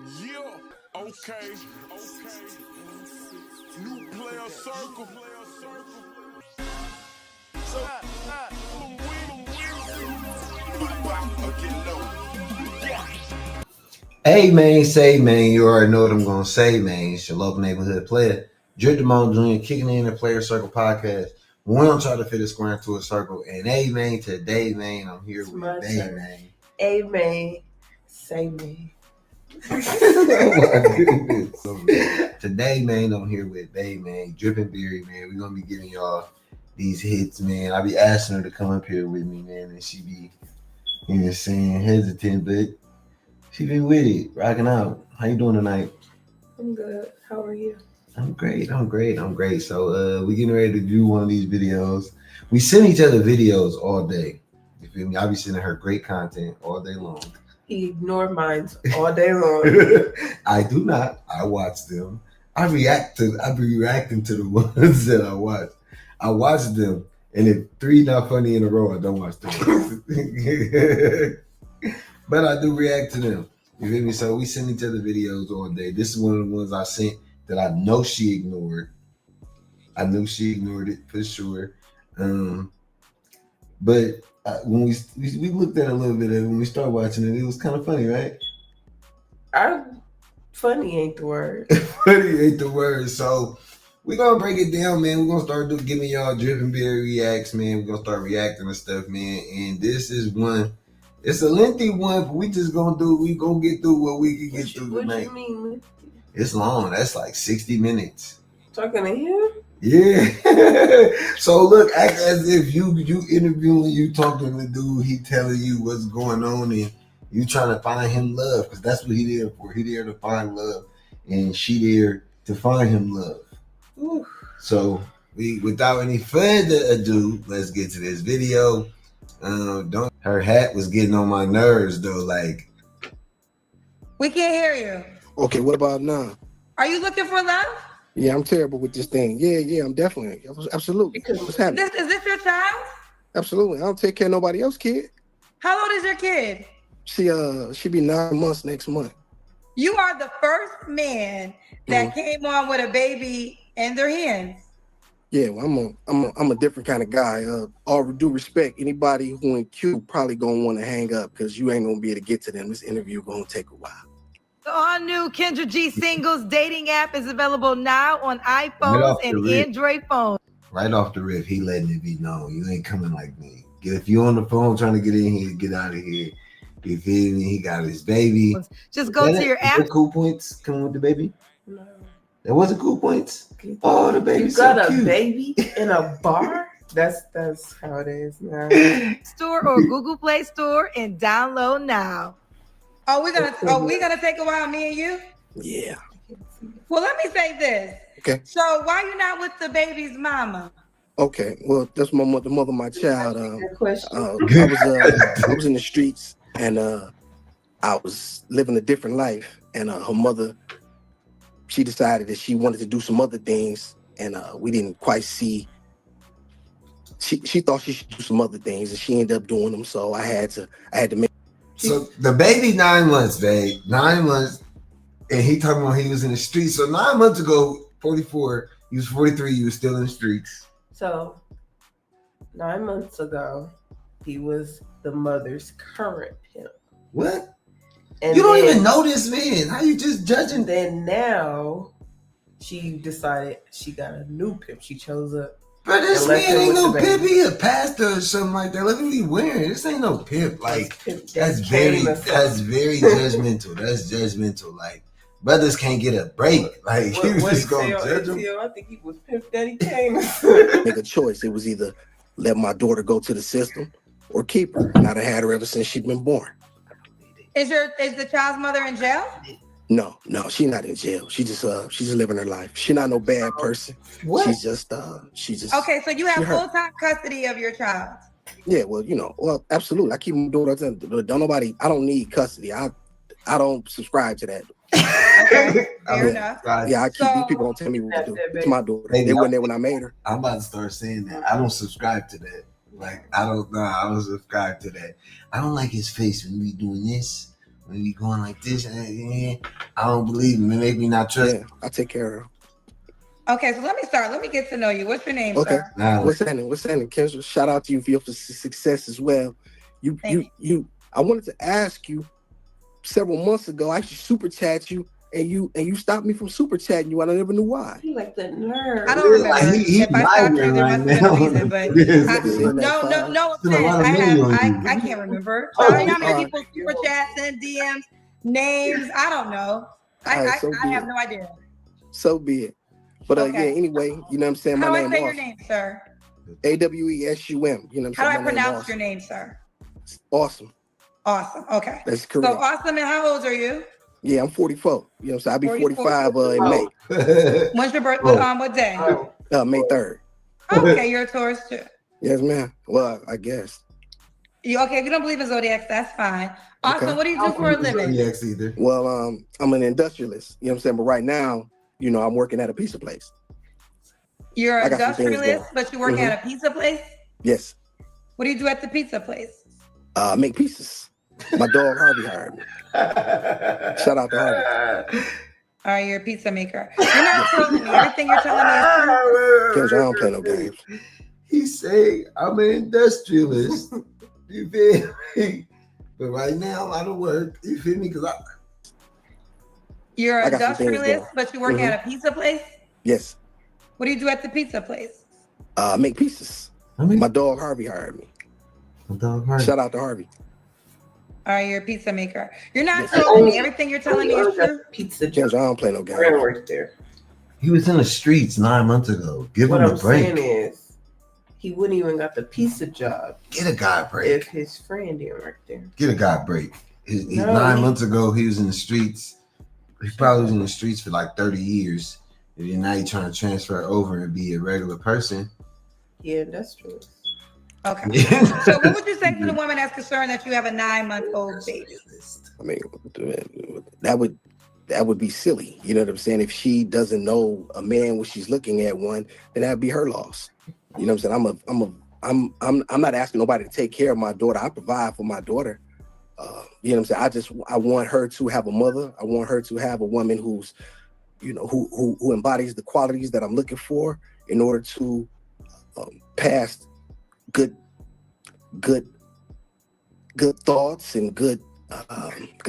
Yeah, okay. New player circle. So, Hey man, say man, you already know what I'm gonna say, man. It's your local neighborhood player, Dripp Damone Jr. kicking in the Player Circle podcast. We don't try to fit a square into a circle. And hey man, today man, I'm here with Bay man. Hey man, say man. Oh my goodness. Today man, I'm here with Bay man, Dripp Berryy man. We're gonna be giving y'all these hits, man. I be asking her to come up here with me, man, and she be, you know, saying hesitant, but she been with it, rocking out. How you doing tonight? I'm good. How are you? I'm great. So we getting ready to do one of these videos. We send each other videos all day. You feel me? I'll be sending her great content all day long. He ignored mine all day long. I do not. I watch them. I be reacting to the ones that I watch. I watch them, and if 3 not funny in a row, I don't watch them. But I do react to them. You feel me? So we send each other videos all day. This is one of the ones I sent that I know she ignored. I knew she ignored it for sure. But when we looked at a little bit of it, when we started watching it, it was kind of funny, right? Funny ain't the word. Funny ain't the word. So we're going to break it down, man. We're going to start giving y'all Dripp Berryy reacts, man. We're going to start reacting to stuff, man. And this is one. It's a lengthy one, but we just gonna get through what we can get through tonight. What you mean? It's long. That's like 60 minutes. Talking to him? Yeah. So look, act as if you interviewing, you talking to the dude, he telling you what's going on, and you trying to find him love, because that's what he there for. He there to find love, and she there to find him love. Ooh. So without any further ado, let's get to this video. Her hat was getting on my nerves though. Like, we can't hear you. Okay, what about now? Are you looking for love? Yeah, I'm terrible with this thing. Yeah, I'm definitely, absolutely. What's happening? Is this your child? Absolutely. I don't take care of nobody else, kid. How old is your kid? She be 9 months next month. You are the first man that came on with a baby in their hands. Yeah, well, I'm a different kind of guy. All due respect, anybody who in queue probably gonna want to hang up because you ain't gonna be able to get to them. This interview gonna take a while. The all-new Kendra G Singles dating app is available now on iPhones and Android phones. Right off the rip, he letting it be known. You ain't coming like me. If you on the phone trying to get in here, get out of here. You feel me? He got his baby. Just go to your app. Cool points coming with the baby? No. There wasn't cool points? Oh, the baby's so cute. You got a baby in a bar? That's how it is now. Store or Google Play Store and download now. Are we gonna take a while, me and you? Yeah. Well, let me say this. Okay. So why you not with the baby's mama? Okay. Well, that's the mother of my child. I was in the streets, and I was living a different life, and her mother, she decided that she wanted to do some other things, and we didn't quite see. She thought she should do some other things, and she ended up doing them. So I had to make. So the baby 9 months, babe. 9 months, and he talking about he was in the streets. So 9 months ago, 44, he was 43, he was still in the streets. So 9 months ago, he was the mother's current pimp. What? And you don't even know this man. How you just judging? Then now she decided she got a new pimp. She chose a. But this man ain't no pimp. He a pastor or something like that. Look what he wearing. This ain't no pimp. Like, that's very judgmental. That's judgmental. Like, brothers can't get a break. Like, what, you just gonna judge him. I think he was Pimp Daddy Kane. Make a choice. It was either let my daughter go to the system or keep her. And I've had her ever since she'd been born. Is the child's mother in jail? No, she's not in jail. She's just living her life. She's not no bad person. What? She's just okay. So you have full-time custody of your child. Yeah, well, absolutely. I keep my daughter. I don't need custody. I don't subscribe to that. Okay, fair enough. Yeah, I keep these people don't tell me what to do. It's my daughter. They weren't there when I made her. I'm about to start saying that. I don't subscribe to that. Like, I don't subscribe to that. I don't like his face when we doing this, when we going like this. I I don't believe him. It make me not trust. Yeah, I take care of her. Okay, so let me start. Let me get to know you. What's your name, Okay. sir? Nah, What's happening? What's happening, Kendra? Shout out to you for your success as well. Thank You. I wanted to ask you several months ago. I actually super chat you, and you stopped me from super chatting you. And I never knew why. He like the nerve. I don't remember. Like, he If I stopped you, lying there right must have been a now. reason. But Never seen that no file. Spent a offense. lot of money on you. I can't remember. Oh, So I know how all many right. people super chats and DMs, names. I don't know. All right, so I be have it. no idea. So be it. But Okay. yeah, anyway, you know what I'm saying? How My do I name say your Austin. name, sir? AWESUM. You know what I'm How do I saying? My name pronounce Austin. your name, sir? Awesome. Awesome. Okay. That's So correct. awesome. And how old are you? Yeah, I'm 44. You know what I'm saying? I'll be 44. 45 in May. When's your birthday? Oh. What day? Oh, May 3rd. Okay, you're a Taurus too. Yes, ma'am. Well, I guess. You okay? If you don't believe in zodiacs, that's fine. Awesome. Okay. What do you do for a living? Zodiacs either. Well, I'm an industrialist. You know what I'm saying? But right now, you know, I'm working at a pizza place. You're I an got some things industrialist, going. but you're working at a pizza place. Yes. What do you do at the pizza place? Make pizzas. My dog Harvey hired me. Shout out to Harvey. All right, you're a pizza maker. You're not trolling me. Everything you're telling me is true. Kendra, I don't play no games. He say I'm an industrialist. You feel me? But right now I don't work. You feel me? Because You're I an got some things industrialist, going. but you're working at a pizza place. Yes. What do you do at the pizza place? Make pizzas. My dog Harvey hired me. Shout out to Harvey. All right, you're a pizza maker. You're not trolling me. Everything you're telling me is true. Pizza Kendra, job. I don't play no We're gonna games. work there. He was in the streets 9 months ago. Give What him a I'm break. saying is, he wouldn't even got the pizza job Get a guy a break. if his friend didn't work there. Get a guy a break. No, 9 months ago, he was in the streets. He probably was in the streets for like 30 years. And then now you're trying to transfer over and be a regular person. Yeah, that's true. Okay. So what would you say to the woman that's concerned that you have a 9-month-old baby? I mean, that would be silly. You know what I'm saying? If she doesn't know a man when she's looking at one, then that'd be her loss. You know what I'm saying? I'm not asking nobody to take care of my daughter. I provide for my daughter. You know what I'm saying? I want her to have a mother. I want her to have a woman who's, you know, who embodies the qualities that I'm looking for in order to pass good thoughts and good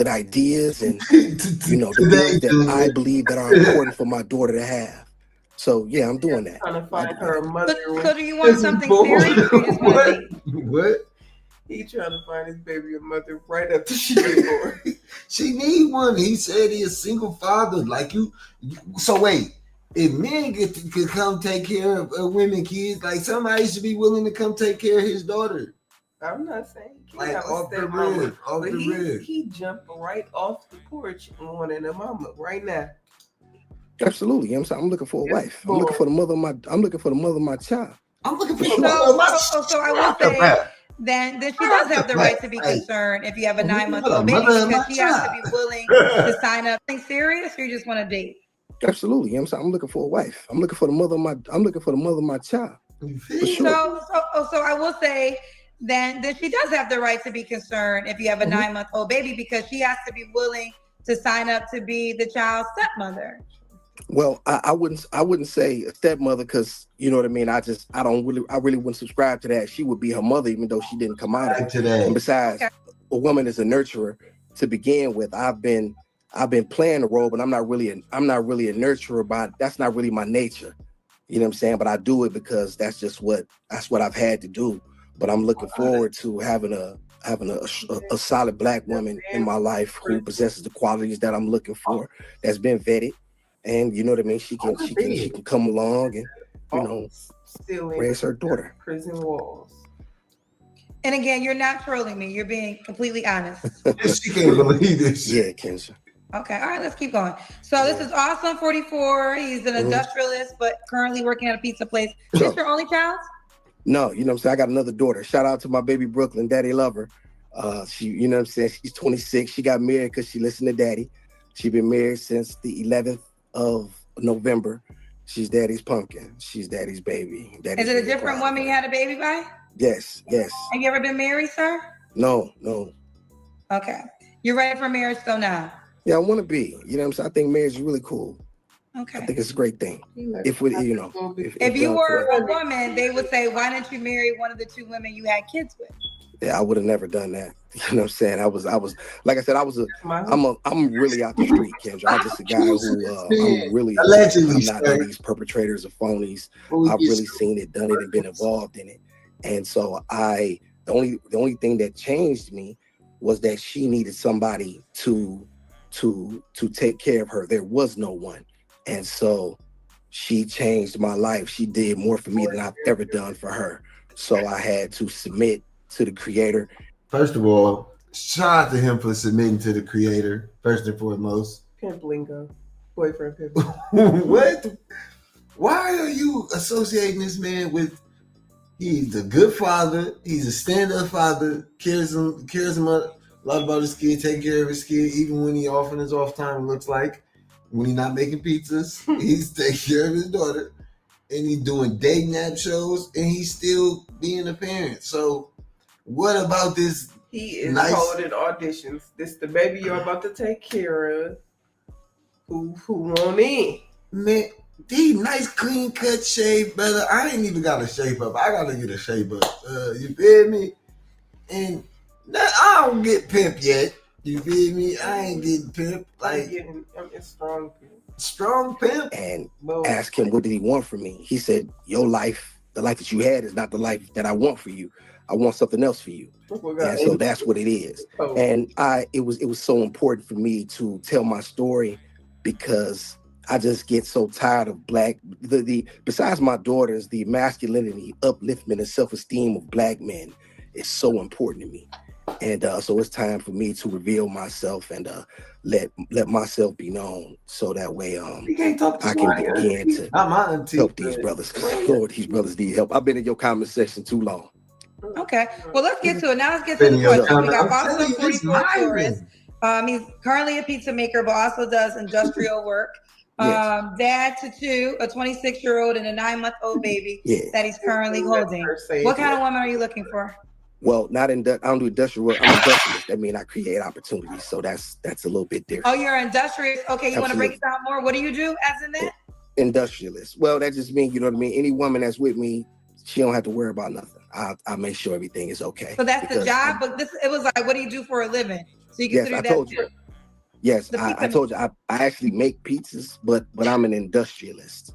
ideas and you know the things that I believe that are important for my daughter to have. So yeah, I'm doing that. Trying to find her a mother. So do you want something serious or you just want to date? What? He trying to find his baby a mother right after she get born. She need one. He said he's a single father. Like you so wait. If men could come take care of women, kids, like somebody should be willing to come take care of his daughter. I'm not saying he Like have a off the stepmama, rib, off but the rib. he jumped right off the porch and wanted a mama right now. Absolutely. You know what I'm saying? I'm looking for a wife. I'm looking for the mother of my child. I'm looking for So I will say then she does have the right to be concerned if you have a 9-month-old baby because she has to be willing to sign up. Something serious or you just want to date? Absolutely. You know what I'm saying? I'm looking for a wife. I'm looking for the mother of my child. For sure. So I will say then she does have the right to be concerned if you have a 9-month-old baby because she has to be willing to sign up to be the child's stepmother. Well, I wouldn't say a stepmother because you know what I mean. I really wouldn't subscribe to that. She would be her mother even though she didn't come out of it. Today. And besides, a woman is a nurturer to begin with. I've been playing the role, but I'm not really a nurturer. But that's not really my nature. You know what I'm saying? But I do it because that's what I've had to do. But I'm looking forward to having a solid black woman in my life who possesses the qualities that I'm looking for. That's been vetted, and you know what I mean. She can come along and you know raise her daughter. Prison walls. And again, you're not trolling me. You're being completely honest. She can't believe this. Yeah, Kenza. Okay, all right, let's keep going. So this is Awesome 44. He's an industrialist, but currently working at a pizza place. Is this your only child? No, you know what I'm saying? I got another daughter. Shout out to my baby Brooklyn, Daddy love her. She, you know what I'm saying? She's 26. She got married because she listened to Daddy. She's been married since the 11th of November. She's Daddy's pumpkin. She's Daddy's baby. Daddy's Is it a different woman you had a baby by? Yes. Have you ever been married, sir? No. Okay. You're ready for marriage though now? Yeah, I want to be. You know what I'm saying? I think marriage is really cool. I Okay. think it's a great thing. If we, you know, If you done were correctly. a woman, they would say, "Why didn't you marry one of the two women you had kids with?" Yeah, I would have never done that. You know what I'm saying? I was like I said, I'm really out the street, Kendra. I'm just a guy who I'm really Allegedly, I'm not one of sir. these perpetrators of phonies. Before we I've get really seen it, done it, and been involved in it. And so the only thing that changed me was that she needed somebody to take care of her. There was no one. And so she changed my life. She did more for me than I've ever done for her. So I had to submit to the creator. First of all, shout out to him for submitting to the creator, first and foremost. Pimp lingo. Boyfriend pimp. What? Why are you associating this man with he's a good father, he's a stand-up father, cares a lot about his kid, take care of his kid, even when he off in his off time, it looks like. When he's not making pizzas, he's taking care of his daughter, and he's doing day nap shows, and he's still being a parent. So what about this? He is holding auditions. This the baby you're about to take care of. Who want in? Man, these nice clean cut shave, brother. I ain't even got a shape up. I gotta get a shape up. You feel me? And I don't get pimp yet. You feel me? I ain't getting pimp. Like I'm strong pimp. Strong pimp. And ask him what did he want from me. He said, your life, the life that you had is not the life that I want for you. I want something else for you. And so that's what it is. And it was so important for me to tell my story because I just get so tired of besides my daughters, the masculinity, upliftment, and self-esteem of Black men is so important to me. And so it's time for me to reveal myself and let myself be known so that way I can begin to help these brothers. Lord, these brothers need help. I've been in your comment section too long. Okay, well, let's get to it. Now let's get to the question. We got Boston 44 Taurus. He's currently a pizza maker, but also does industrial work. Dad to two, a 26-year-old and a 9-month-old baby that he's currently holding. What kind of woman are you looking for? Well, I don't do industrial work. I'm industrialist. That means I create opportunities. So that's a little bit different. Oh, you're industrialist. Okay, you want to break it down more? What do you do as in that? Industrialist. Well, that just means, you know what I mean? Any woman that's with me, she don't have to worry about nothing. I make sure everything is okay. So that's the job, but it was like, what do you do for a living? So you consider I told you. Yes, I told you. I actually make pizzas, but I'm an industrialist.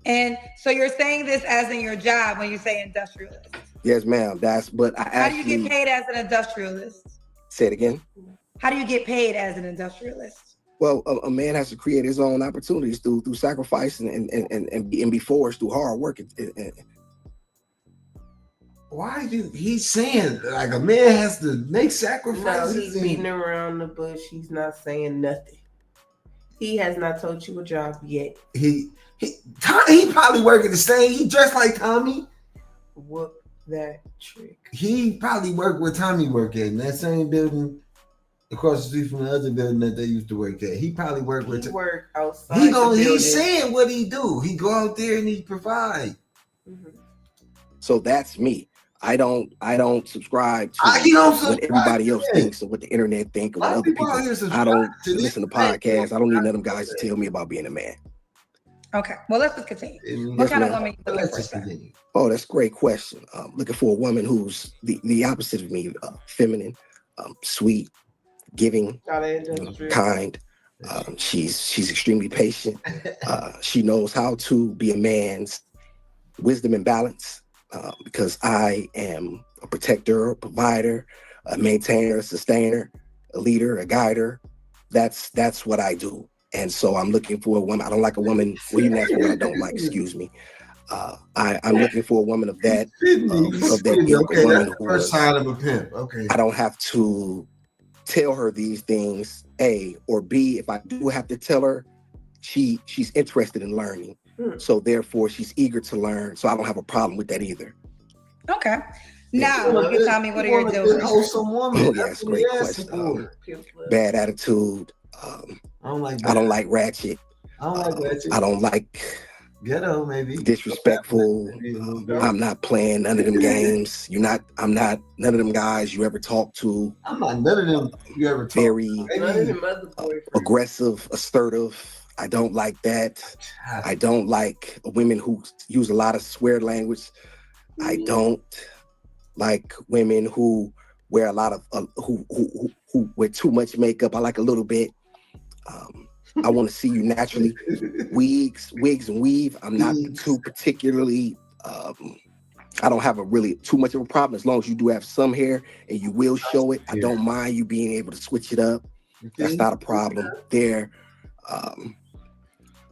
And so you're saying this as in your job when you say industrialist? Yes, ma'am. How do you get paid as an industrialist? Say it again. How do you get paid as an industrialist? Well, a man has to create his own opportunities through sacrifice and be forged through hard work. Why he's saying like a man has to make sacrifices? No, he's beating around the bush. He's not saying nothing. He has not told you a job yet. He probably working the same. He dressed like Tommy. Whoop that trick. He probably worked where Tommy worked at in that same building across the street from the other building that they used to work at. He probably worked where work outside. He's saying what he do. He go out there and he provide. Mm-hmm. So that's me. I don't subscribe to what everybody else thinks or what the internet think or what other people. I don't listen to podcasts. I don't need none of them guys to tell me about being a man. Okay, well, let's just continue. What kind of woman are you looking for? Oh, that's a great question. Looking for a woman who's the opposite of me, feminine, sweet, giving, kind. She's extremely patient. She knows how to be a man's wisdom and balance. Because I am a protector, a provider, a maintainer, a sustainer, a leader, a guider. That's what I do. And so I'm looking for a woman. I don't like a woman. Well, you asked me what I don't like. Excuse me. I'm looking for a woman of that. That's the first sign of a pimp. Okay. I don't have to tell her these things. A or B. If I do have to tell her, she's interested in learning. So therefore, she's eager to learn. So I don't have a problem with that either. Okay. Now you can tell me what are your deal breakers. Oh yes, great question. Bad attitude. I don't like ratchet. I don't like ratchet. I don't like Ghetto, maybe. disrespectful. I'm not playing none of them games. I'm not none of them guys you ever talk to. I'm not none of them you ever talk to. Very None of them other boyfriends. aggressive, assertive. I don't like that. I don't like women who use a lot of swear language. I don't like women who wear a lot of who wear too much makeup. I like a little bit. I want to see you naturally. Wigs and weave. I'm not too particularly. I don't have a really too much of a problem as long as you do have some hair and you will show it. I don't mind you being able to switch it up. That's not a problem. They're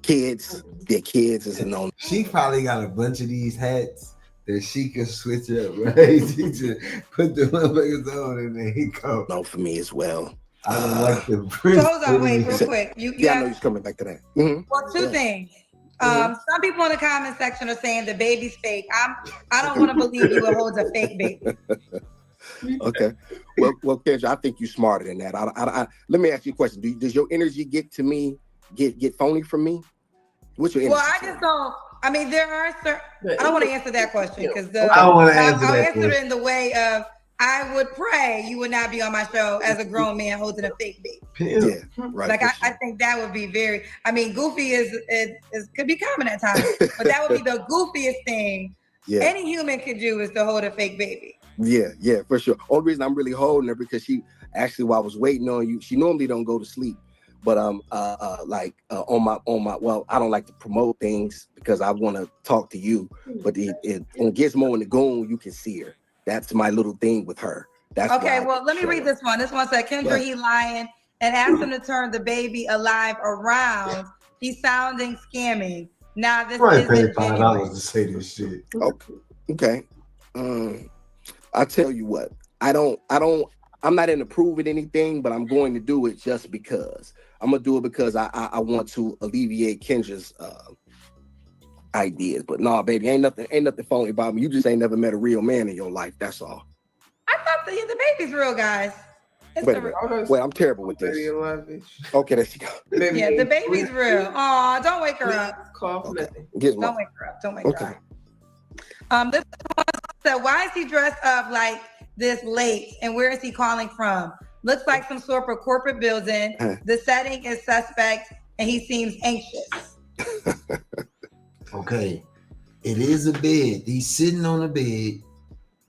kids. Their kids is a no. She probably got a bunch of these hats that she can switch up, right? She just put the motherfuckers on and then he go. No, for me as well. I don't like the So hold on, wait, real quick. I know you're coming back to that. Mm-hmm. Well, two things. Some people in the comment section are saying the baby's fake. I don't want to believe you will hold a fake baby. Okay. Well, Kendra, I think you're smarter than that. I let me ask you a question. Does your energy get to me, get phony from me? What's your energy? Well, I just don't. I mean, there are certain. I don't want to answer that question because I don't want to answer I'll that answer it in the way of I would pray you would not be on my show as a grown man holding a fake baby. Yeah, right. Like I think that would be very. I mean, goofy is could be common at times, but that would be the goofiest thing any human could do is to hold a fake baby. Yeah, for sure. Only reason I'm really holding her because she actually, while I was waiting on you, she normally don't go to sleep. But on my well, I don't like to promote things because I want to talk to you. But on Gizmo and the Goon, you can see her. That's my little thing with her. That's okay. Well, let me read this one. This one said, Kendra, he lying and asked him to turn the baby alive around. He's sounding scamming. Now this isn't genuine. To say this shit. Okay. I tell you what. I'm not into proving anything, but I'm going to do it just because. I'm gonna do it because I want to alleviate Kendra's ideas. But no, baby, ain't nothing phony about me. You just ain't never met a real man in your life. That's all. I thought the baby's real, guys. Wait, I'm terrible with this. Okay, there she go. Yeah, the baby's real. Aw, don't wake her up. Nothing. Don't wake her up. Don't wake her up. This one said, why is he dressed up like this late and where is he calling from? Looks like some sort of corporate building. The setting is suspect and he seems anxious. Okay, it is a bed. He's sitting on a bed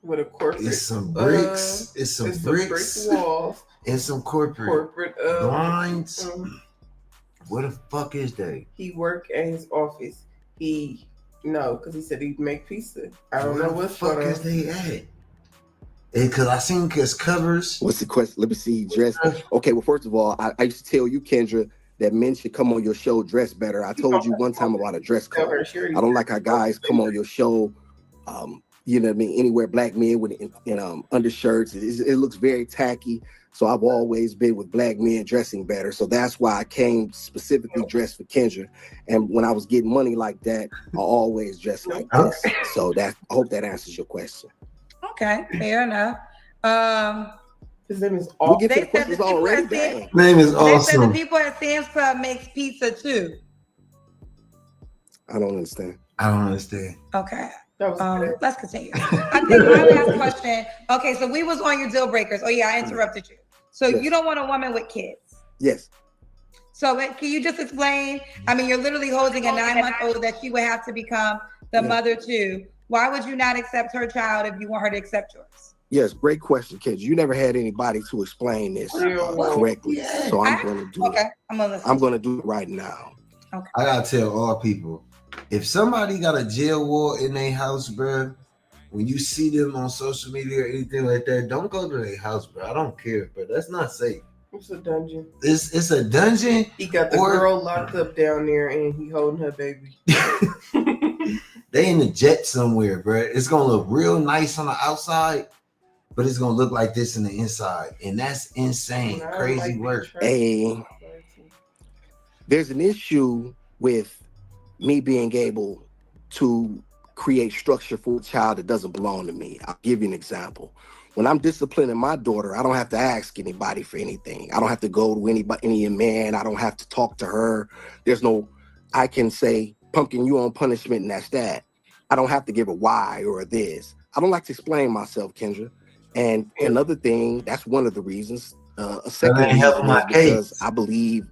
with a corporate. It's some bricks. It's some bricks. Brick walls and some corporate blinds. What the fuck is that? He work at his office. Because he said he'd make pizza. I don't know what the fuck is they at. Because I seen his covers. What's the question? Let me see. Dress. Okay, well, first of all, I used to tell you, Kendra, that men should come on your show dressed better. I told you one time about a dress code. I don't like how guys come on your show, you know what I mean, anywhere black men with undershirts. It looks very tacky. So I've always been with black men dressing better. So that's why I came specifically dressed for Kendra. And when I was getting money like that, I always dressed like this. So I hope that answers your question. Okay, fair enough. His name is Awesome. They said the name is Awesome. They said the people at Sam's Club makes pizza too. I don't understand. Okay. Let's continue. I think my last question. Okay, so we was on your deal breakers. Oh yeah, I interrupted you. So you don't want a woman with kids? Yes. So can you just explain? I mean, you're literally holding a 9-month-old that she would have to become the mother to. Why would you not accept her child if you want her to accept yours? Yes, great question, kids. You never had anybody to explain this correctly, so I'm going to do it. I'm going to do it right now. Okay. I gotta tell all people, if somebody got a jail wall in their house, bro, when you see them on social media or anything like that, don't go to their house, bro. I don't care, but that's not safe. It's a dungeon. It's a dungeon. He got the girl locked up down there, and he holding her baby. They in the jet somewhere, bro. It's gonna look real nice on the outside, but it's gonna look like this in the inside, and that's insane. Crazy work. There's an issue with me being able to create structure for a child that doesn't belong to me. I'll give you an example. When I'm disciplining my daughter, I don't have to ask anybody for anything. I don't have to go to any man. I don't have to talk to her. I can say, pumpkin, you on punishment, and that's that. I don't have to give a why or a this. I don't like to explain myself, Kendra. And another thing, that's one of the reasons. A second reason is because I believe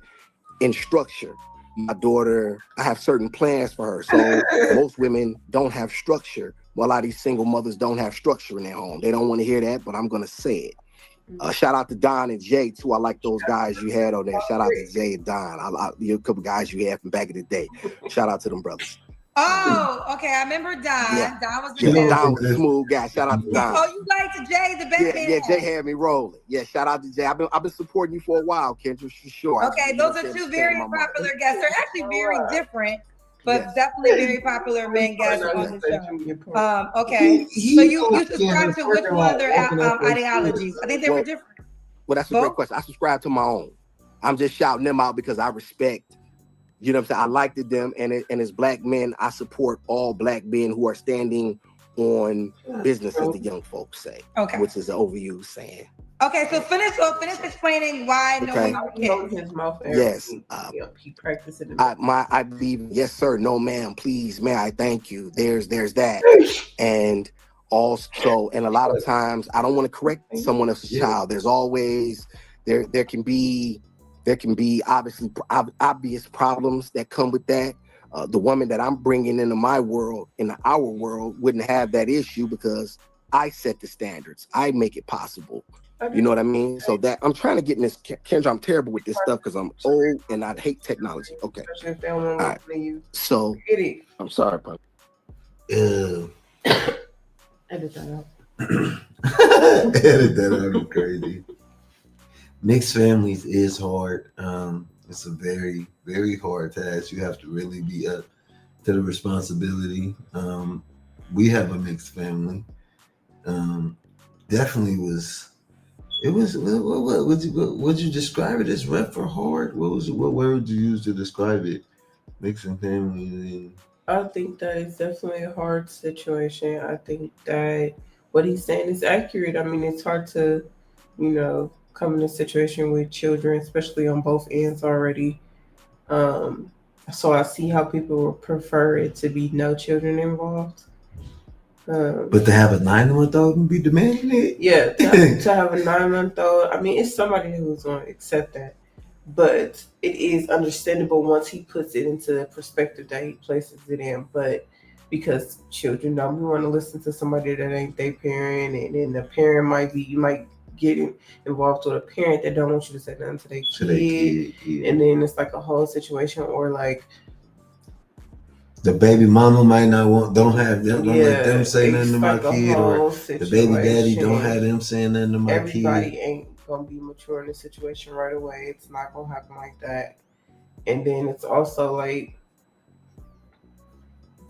in structure. My daughter, I have certain plans for her. So most women don't have structure. Well, a lot of these single mothers don't have structure in their home. They don't want to hear that, but I'm going to say it. Shout out to Don and Jay, too. I like those guys you had on there. Shout out to Jay and Don. A couple guys you had from back in the day. Shout out to them brothers. Oh, okay. I remember Don. Yeah. Don was Don was a smooth guy. Shout out to Don. Oh, you liked Jay, the Batman? Yeah, Jay had me rolling. Yeah, shout out to Jay. I've been supporting you for a while, Kendra, for sure. Okay, those are two very popular guests. They're actually very different, but definitely very popular men guests on the show. Okay, so you subscribe to which one of their ideologies? I think they were different. Well, that's a great question. I subscribe to my own. I'm just shouting them out because I respect. You know what I'm saying? I like them, and as black men, I support all black men who are standing on business, as the young folks say. Okay. Which is an overused saying. Okay, so finish explaining why no one his mouth. Yes. He practicing. I believe, yes, sir. No, ma'am. Please, may I thank you. There's that, and also, and a lot of times, I don't want to correct someone else's child. There's always there can be obviously obvious problems that come with that. The woman that I'm bringing into my world, into our world, wouldn't have that issue because I set the standards. I make it possible. You know what I mean? So that I'm trying to get in this. Kendra, I'm terrible with this stuff because I'm old and I hate technology. Okay. All right. So I'm sorry, Pop. Edit that out. Edit that out. Be crazy. Mixed families is hard. It's a very, very hard task. You have to really be up to the responsibility. We have a mixed family. Definitely was. It was. What would you describe it as? Rough or hard? What word would you use to describe it? Mixing families. I think that it's definitely a hard situation. I think that what he's saying is accurate. I mean, it's hard to, come in a situation with children, especially on both ends already. So I see how people would prefer it to be no children involved. But to have a 9-month-old and be demanding it? Yeah, to have a 9-month-old. I mean, it's somebody who's going to accept that. But it is understandable once he puts it into the perspective that he places it in. But because children don't want to listen to somebody that ain't their parent, and then the parent you might get involved with a parent that don't want you to say nothing to their kid. Yeah. And then it's like a whole situation, or like the baby mama might not don't let them say nothing to my kid, or the baby daddy don't have them saying nothing to my kid. Everybody ain't gonna be mature in the situation right away. It's not gonna happen like that. And then it's also like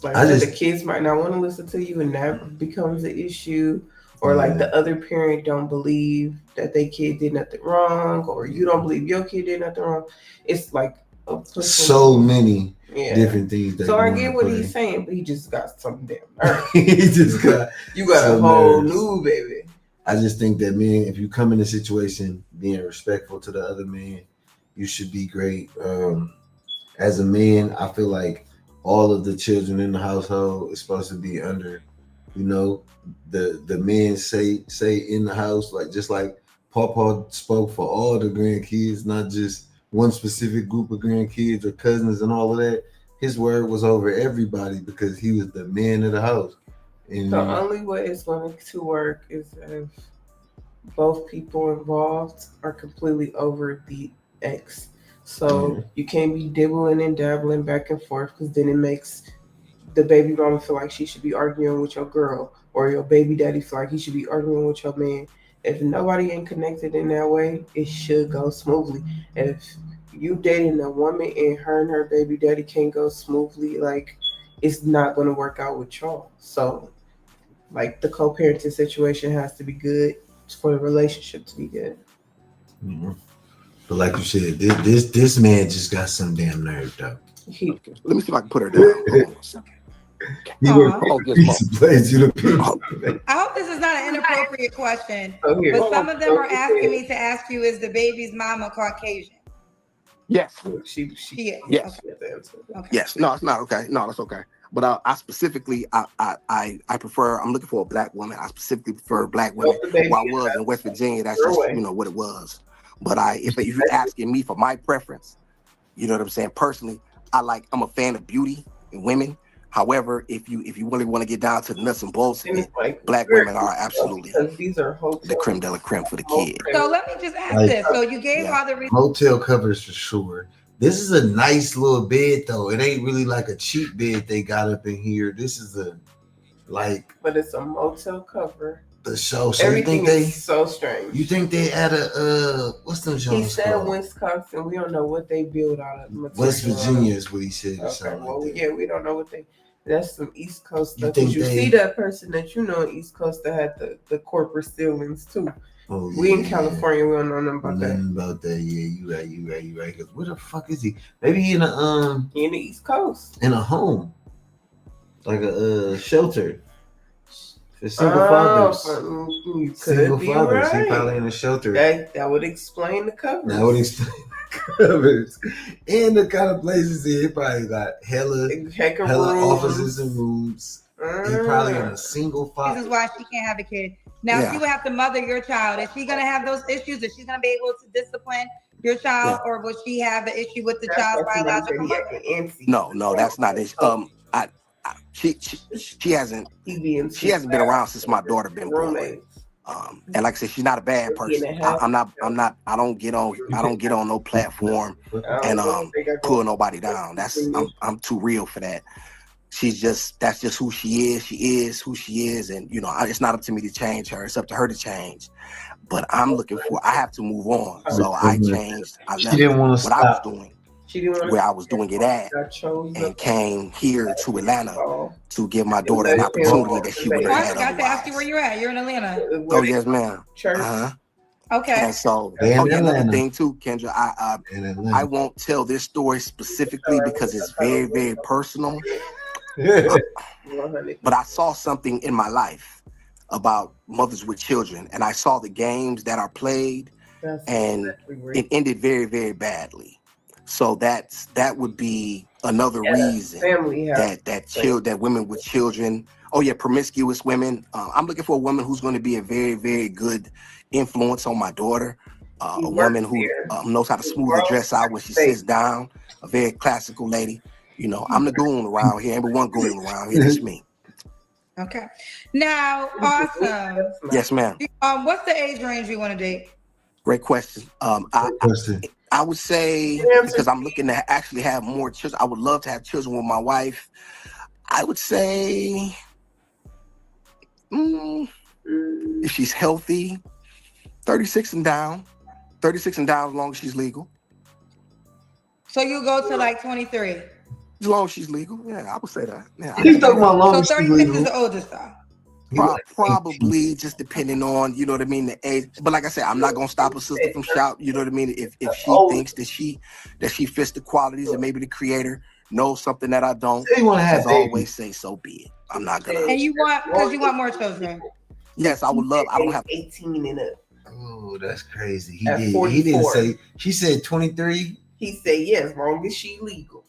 the kids might not want to listen to you, and that becomes an issue. Or like the other parent don't believe that their kid did nothing wrong, or you don't believe your kid did nothing wrong. It's like so many different things. So I get what he's saying, but he just got something damn. He just got you got a whole new baby. I just think that, man, if you come in a situation being respectful to the other man, you should be great. As a man, I feel like all of the children in the household is supposed to be under, the men say in the house, like just like Papa spoke for all the grandkids, not just one specific group of grandkids or cousins and all of that. His word was over everybody because he was the man of the house. And the only way it's going to work is if both people involved are completely over the ex. So you can't be dibbling and dabbling back and forth, because then it makes the baby mama feel like she should be arguing with your girl, or your baby daddy feel like he should be arguing with your man. If nobody ain't connected in that way, it should go smoothly. If you dating a woman and her baby daddy can't go smoothly, like, it's not going to work out with y'all. So, like, the co-parenting situation has to be good for the relationship to be good. Mm-hmm. But like you said, this man just got some damn nerve, though. Let me see if I can put her down. I hope this is not an inappropriate question, but some of them are asking me to ask you, is the baby's mama Caucasian? Yes. She is. Yes. Okay. Yes. No, it's not okay. No, that's okay. But I specifically, I prefer. I'm looking for a black woman. I specifically prefer black women. While I was in West Virginia, that's just what it was. But if you're asking me for my preference, you know what I'm saying. Personally, I'm a fan of beauty in women. However, if you really want to get down to the nuts and bolts of it, black women are absolutely these are the creme de la creme for the kid. So let me just ask this. So you gave all the reasons. Motel covers for sure. This is a nice little bed though. It ain't really like a cheap bed they got up in here. This is but it's a motel cover. The show. So everything is so strange. You think they add what's them shows? He said called? Wisconsin. We don't know what they build out of. West Virginia is what he said. Okay, well, yeah, we don't know what they. That's some East Coast stuff. You see that person that you know in East Coast that had the corporate ceilings too. Oh, yeah. We in California, we don't know nothing about that. Yeah, you right. Because where the fuck is he? Maybe he in the East Coast. In a home. Like a shelter. For single fathers. Single fathers. Right. He probably in a shelter. That would explain the covers. That would explain the covers. And the kind of places he probably got hella offices and rooms. He probably in a single father. This is why she can't have a kid. Now she would have to mother your child. Is she gonna have those issues? Is she gonna be able to discipline your child, or will she have an issue with the child's biological mother? No, that's not it. She hasn't been around since my daughter been born. And like I said, she's not a bad person. I don't get on no platform and pull nobody down. I'm too real for that. That's just who she is. She is who she is, and it's not up to me to change her. It's up to her to change. But I have to move on. So I changed. I left what I was doing. Where I was doing it at, and came here to Atlanta to give my daughter an opportunity that she would have had. I got to ask you where you're at. You're in Atlanta. Oh yes, ma'am. Okay. And so, another thing too, Kendra, I won't tell this story specifically because it's very, very personal. But I saw something in my life about mothers with children, and I saw the games that are played, and it ended very, very badly. So that would be another reason that women with children, promiscuous women. I'm looking for a woman who's going to be a very, very good influence on my daughter. A woman who knows how to smooth the dress out when she sits down. A very classical lady. I'm the goon around here. Ain't but one goon around here. That's me. Okay. Now, awesome. Yes, ma'am. What's the age range you want to date? Great question. I would say, because I'm looking to actually have more children, I would love to have children with my wife. I would say, if she's healthy, 36 and down. 36 and down as long as she's legal. So you go to like 23? As long as she's legal. Yeah, I would say that. Yeah, he's talking about long as she's legal. So 36 is the oldest though. Probably just depending on, you know what I mean, the age. But like I said, I'm not gonna stop a sister from shout. You know what I mean? If she thinks that she fits the qualities and maybe the creator knows something that I don't, as always say, so be it. I'm not gonna. And you want more children? Yes, I would love. I don't have 18 and up. Oh, that's crazy. He didn't say. She said 23. He said yes, as long as she legal.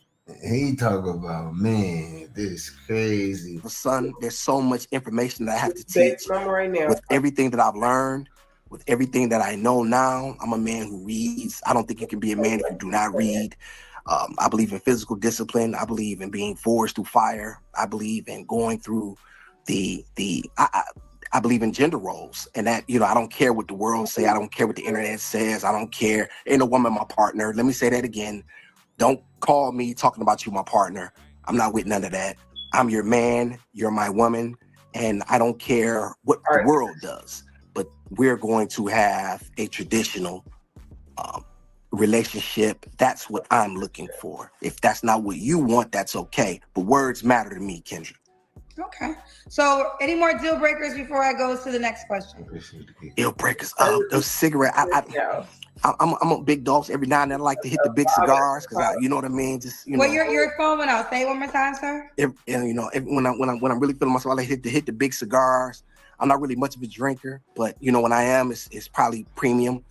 He talk about, man, this crazy. Son, there's so much information that I have to teach right now. With everything that I've learned, with everything that I know now. I'm a man who reads. I don't think you can be a man if you do not read. I believe in physical discipline. I believe in being forged through fire. I believe in going through I believe in gender roles, and that, I don't care what the world say. I don't care what the internet says. I don't care. Ain't no woman my partner. Let me say that again. Don't call me talking about you, my partner. I'm not with none of that. I'm your man. You're my woman. And I don't care what the world does. But we're going to have a traditional relationship. That's what I'm looking for. If that's not what you want, that's okay. But words matter to me, Kendra. Okay. So any more deal breakers before I go to the next question? Deal breakers. The cigarette. I'm a big dog. Every now and then I like to hit the big cigars because you know what I mean. Just Well, your phone went out. Say it one more time, sir. When I'm really feeling myself, I like to hit the big cigars. I'm not really much of a drinker, but when I am, it's probably premium.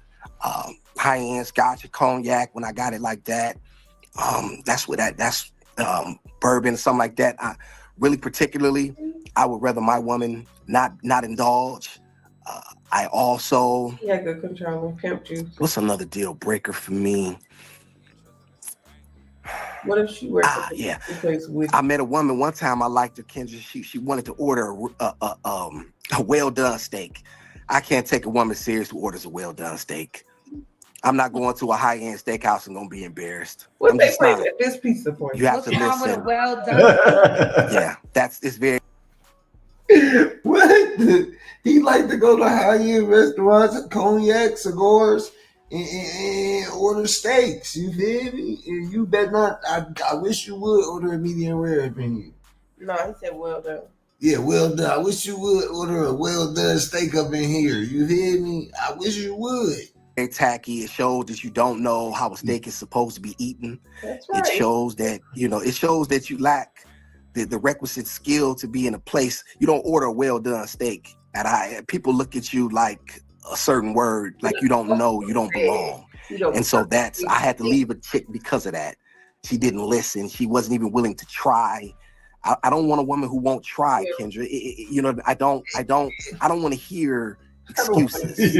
high-end scotch or cognac when I got it like that. That's bourbon, something like that. I really particularly, I would rather my woman not indulge. I also... He had good control of pimp juice. What's another deal breaker for me? What if she worked yeah. place with I met a woman one time. I liked her, Kendra. She wanted to order a well done steak. I can't take a woman serious who orders a well done steak. I'm not going to a high end steakhouse and gonna be embarrassed. What they place at this pizza point? You have to listen. With a well done. Yeah, it's very. What? He like to go to high end restaurants, cognac, cigars, and order steaks. You feel me? And you bet not. I wish you would order a medium rare up in here. No, he said well done. Yeah, well done. I wish you would order a well done steak up in here. You hear me? I wish you would. Very tacky. It shows that you don't know how a steak is supposed to be eaten. That's right. It shows that you lack the requisite skill to be in a place. You don't order a well done steak and people look at you like a certain word, like you don't know, you don't belong. And so I had to leave a chick because of that. She didn't listen. She wasn't even willing to try. I don't want a woman who won't try, Kendra. I don't want to hear excuses.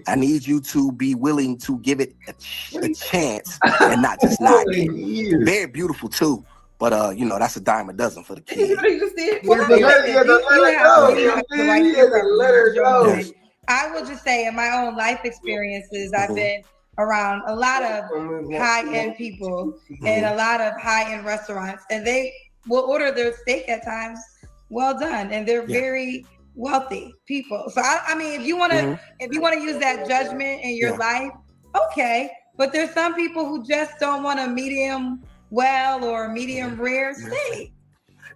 I need you to be willing to give it a chance and not just knock it. Very beautiful too. But that's a dime a dozen for the kid. I will just say, in my own life experiences, I've been around a lot of high-end people in a lot of high-end restaurants, and they will order their steak at times well done, and they're very wealthy people. So I mean, if you want to use that judgment in your life, okay. But there's some people who just don't want a medium well or medium rare steak.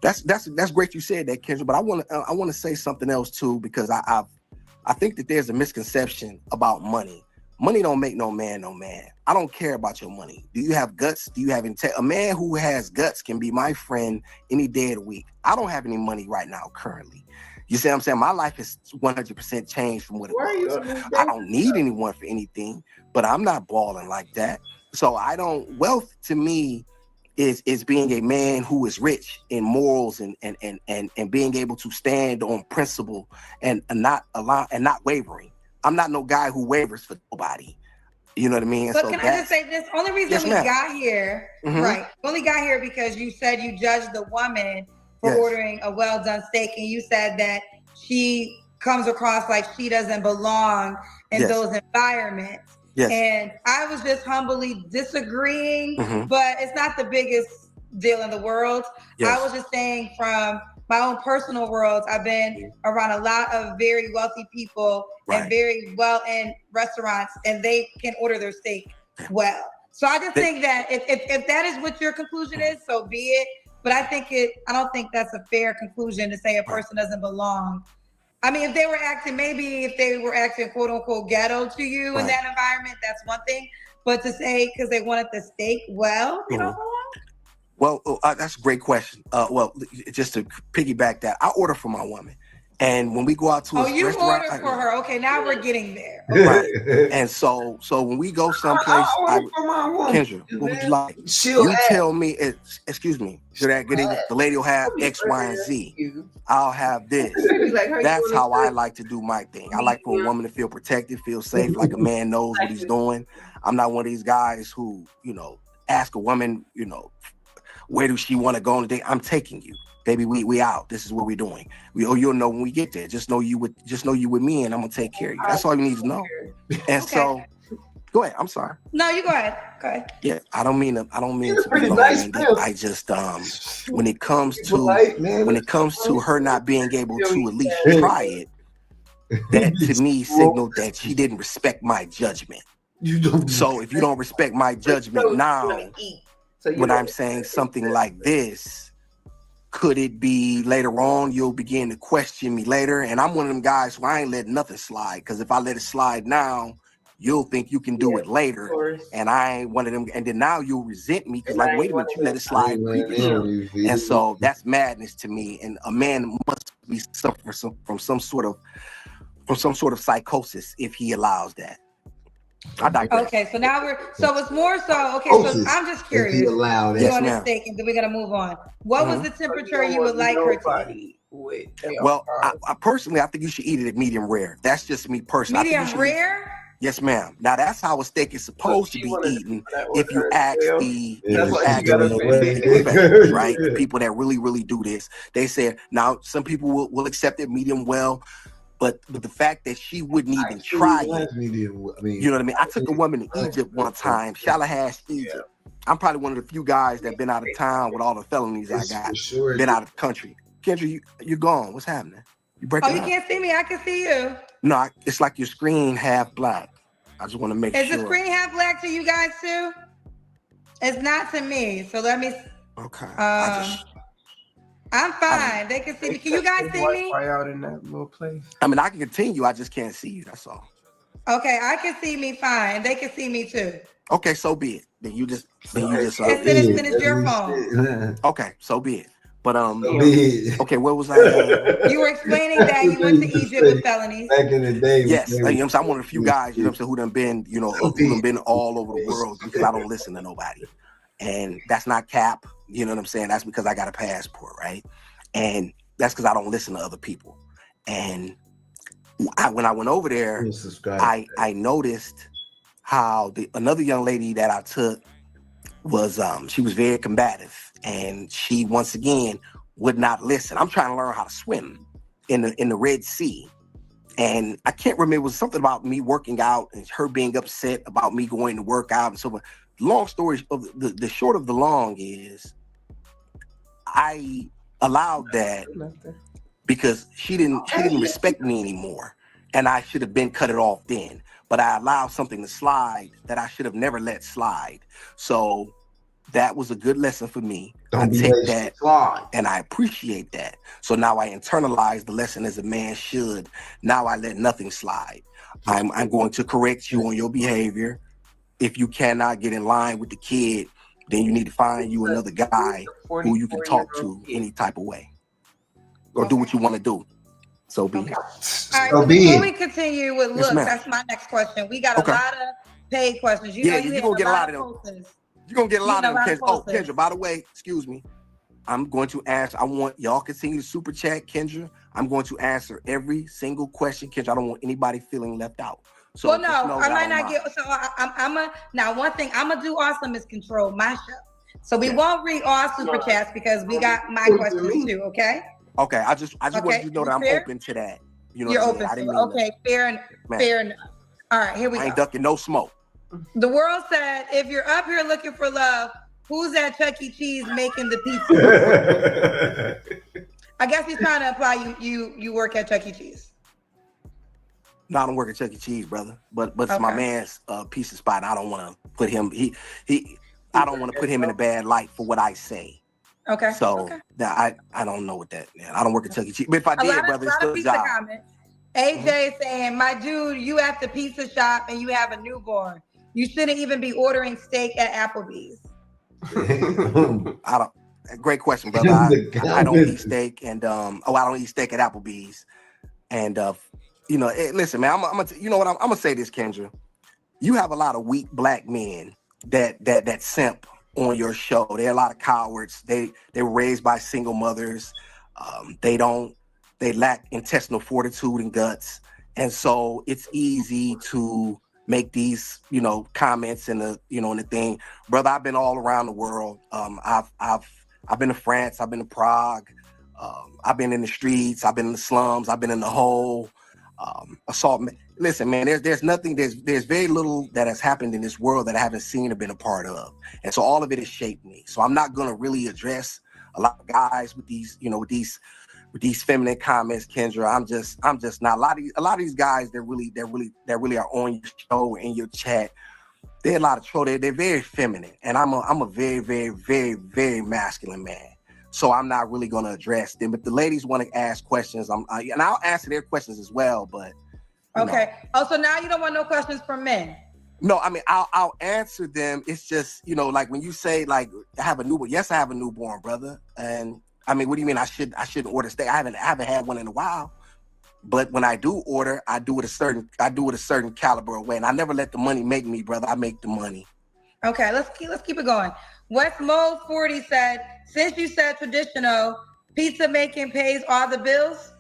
That's great you said that, Kendra. But I want to say something else too, because I think that there's a misconception about money. Money don't make no man no man. I don't care about your money. Do you have guts? Do you have a man who has guts can be my friend any day of the week. I don't have any money right now currently. You see what I'm saying? My life is 100% changed from what it was. I don't need anyone for anything, but I'm not balling like that. So wealth to me is being a man who is rich in morals and being able to stand on principle and not wavering. I'm not no guy who wavers for nobody. You know what I mean? But can I just say this? Only reason we got here, right? Only got here because you said you judged the woman for ordering a well done steak, and you said that she comes across like she doesn't belong in those environments. Yes. And I was just humbly disagreeing, but it's not the biggest deal in the world. Yes. I was just saying from my own personal worlds, I've been around a lot of very wealthy people and very well in restaurants, and they can order their steak well. So I just think that if that is what your conclusion is, so be it. But I don't think that's a fair conclusion to say a person doesn't belong. I mean, if they were acting quote unquote ghetto to you in that environment, that's one thing. But to say because they wanted the steak well, they don't belong. Well, that's a great question. Well, just to piggyback that, I order for my woman. And when we go out to a restaurant, order for her. Okay, now we're getting there. Right. And so when we go someplace, Kendra, what would you like? Tell me, excuse me, the lady will have X, Y, and Z. I'll have this. That's how I like to do my thing. I like for a woman to feel protected, feel safe, like a man knows what he's doing. I'm not one of these guys who, ask a woman, where does she want to go on a date? I'm taking you. Baby, we out. This is what we're doing. You'll know when we get there. Just know you with me, and I'm gonna take care of you. That's all you need to know. And so, go ahead. I'm sorry. No, you go ahead. Go ahead. Yeah, I don't mean to be long-winded. I just when it comes to her not being able to at least try it, that to me signaled that she didn't respect my judgment. So if you don't respect my judgment now, when I'm saying something like this, could it be later on you'll begin to question me later? And I'm one of them guys who I ain't letting nothing slide, because if I let it slide now, you'll think you can do it later. And I ain't one of them. And then now you'll resent me because, like, wait a minute, you let it slide previously. And so that's madness to me. And a man must be suffering from some sort of psychosis if he allows that. I digress. Okay, so now it's more so, okay, so I'm just curious. If he allowed You it. on this steak, and then we're going to move on. What was the temperature you would like her to eat? Well, I personally, I think you should eat it at medium rare. That's just me personally. Medium rare? Yes, ma'am. Now that's how a steak is supposed to be eaten. If you ask the professionals, right? The people that really, really do this, they said. Now some people will accept it medium well, but the fact that she wouldn't even try it, you know what I mean? I took a woman to Egypt one time, Shalahash, Egypt. I'm probably one of the few guys that been out of town with all the felonies I got. Been out of the country. Kendra, you're gone. What's happening? You breaking up? You can't see me. I can see you. No, it's like your screen half black. I just want to make sure. Is the screen half black to you guys too? It's not to me. So let me. Okay. I'm fine. They can see me. Can you guys see me? Out in that little place. I mean, I can continue. I just can't see you. That's all. Okay, I can see me fine. They can see me too. Okay, so be it. Then you just. And then it's your phone. Okay, so be it. But okay, where was I? You were explaining that you went to Egypt with felonies. Back in the day. Yes, I'm one of the few guys, who done been, who done been all over the world because I don't listen to nobody. And that's not cap, you know what I'm saying? That's because I got a passport, right? And that's because I don't listen to other people. And when I went over there, I noticed how another young lady that I took was she was very combative, and she once again would not listen. I'm trying to learn how to swim in the Red Sea, and I can't remember. It was something about me working out and her being upset about me going to work out and so on. Long story of the short of the long is I allowed that because she didn't respect me anymore, and I should have been cut it off then. But I allowed something to slide that I should have never let slide. So that was a good lesson for me. I take that and I appreciate that. So now I internalize the lesson as a man should. Now I let nothing slide. I'm going to correct you on your behavior. If you cannot get in line with the kid, then you need to find you another guy who you can talk to any type of way or do what you want to do. So be it. All right, so before we continue with looks, that's my next question. We got a lot of paid questions. You're gonna get a lot of them. You're gonna get a lot of them. Kendra, by the way, excuse me. I'm going to ask, I want y'all continue to super chat, Kendra. I'm going to answer every single question, Kendra. I don't want anybody feeling left out. So well, no, I might not get, so now one thing I'm gonna do also is control my show. So we won't read all super chats because we got my questions too, okay? Okay, I just want you to know that I'm open to that. You know, you're open. Okay, fair enough. All right, here we go. I ain't ducking no smoke. The world said, if you're up here looking for love, who's at Chuck E. Cheese making the pizza? I guess he's trying to imply you work at Chuck E. Cheese. No, I don't work at Chuck E. Cheese, brother. But it's my man's pizza spot. I don't want to put him. I don't want to put him in a bad light for what I say. Okay. So I don't know what that. Man, I don't work at Chuck E. Cheese. But if I did, brother, it's still a job. AJ saying, my dude, you at the pizza shop and you have a newborn. You shouldn't even be ordering steak at Applebee's. Great question, brother. I don't eat steak, and I don't eat steak at Applebee's. And listen, man, I'm gonna say this, Kendra. You have a lot of weak black men that simp on your show. There are a lot of cowards. They were raised by single mothers. They lack intestinal fortitude and guts, and so it's easy to make these comments in the thing, brother. I've been all around the world. I've been to France. I've been to Prague. I've been in the streets. I've been in the slums. I've been in the hole. Assault. Listen, man, there's nothing, there's very little that has happened in this world that I haven't seen or been a part of. And so all of it has shaped me. So I'm not going to really address a lot of guys with these, with these feminine comments, Kendra. I'm just not. A lot of these guys that really are on your show, in your chat, they're a lot of troll. They're very feminine. And I'm a very, very, very, very masculine man. So I'm not really going to address them. If the ladies want to ask questions, and I'll answer their questions as well. But okay. Oh, so now you don't want no questions from men? No, I mean I'll answer them. It's just like when you say like I have a newborn. Yes, I have a newborn, brother. And I mean, what do you mean I shouldn't order steak? I haven't had one in a while. But when I do order, I do it a certain caliber of way, and I never let the money make me, brother. I make the money. Okay, let's keep it going. West Mode 40 said, since you said traditional, pizza making pays all the bills.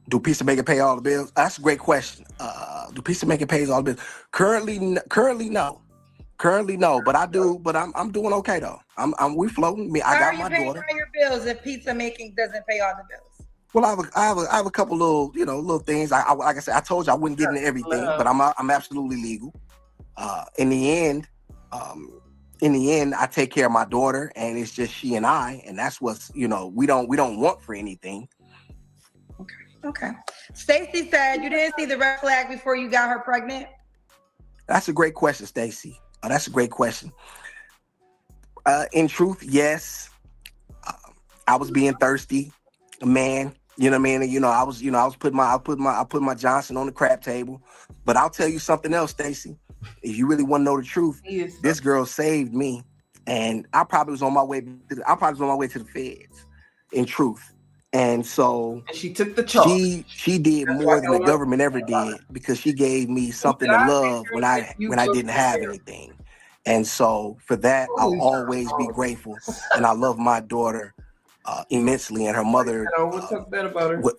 Do pizza making pay all the bills? That's a great question. Do pizza making pays all the bills? Currently no. But I do. But I'm doing okay though. We floating. I got my daughter. How are you paying all your bills if pizza making doesn't pay all the bills? Well, I have a couple little things. Like I said, I told you I wouldn't get into everything, but I'm absolutely legal. In the end, I take care of my daughter, and it's just she and I, and that's what's we don't want for anything. Okay. Stacy said you didn't see the red flag before you got her pregnant. That's a great question, Stacy. That's a great question. In truth, yes, I was being thirsty, man. You know what I mean? I was putting my Johnson on the crap table. But I'll tell you something else, Stacy. If you really want to know the truth, this girl saved me, and I probably was on my way to the feds. In truth. And so she took the charge. She did more than the government ever did, because she gave me something to love when I didn't have anything. And so for that, I'll always be grateful. And I love my daughter immensely, and her mother,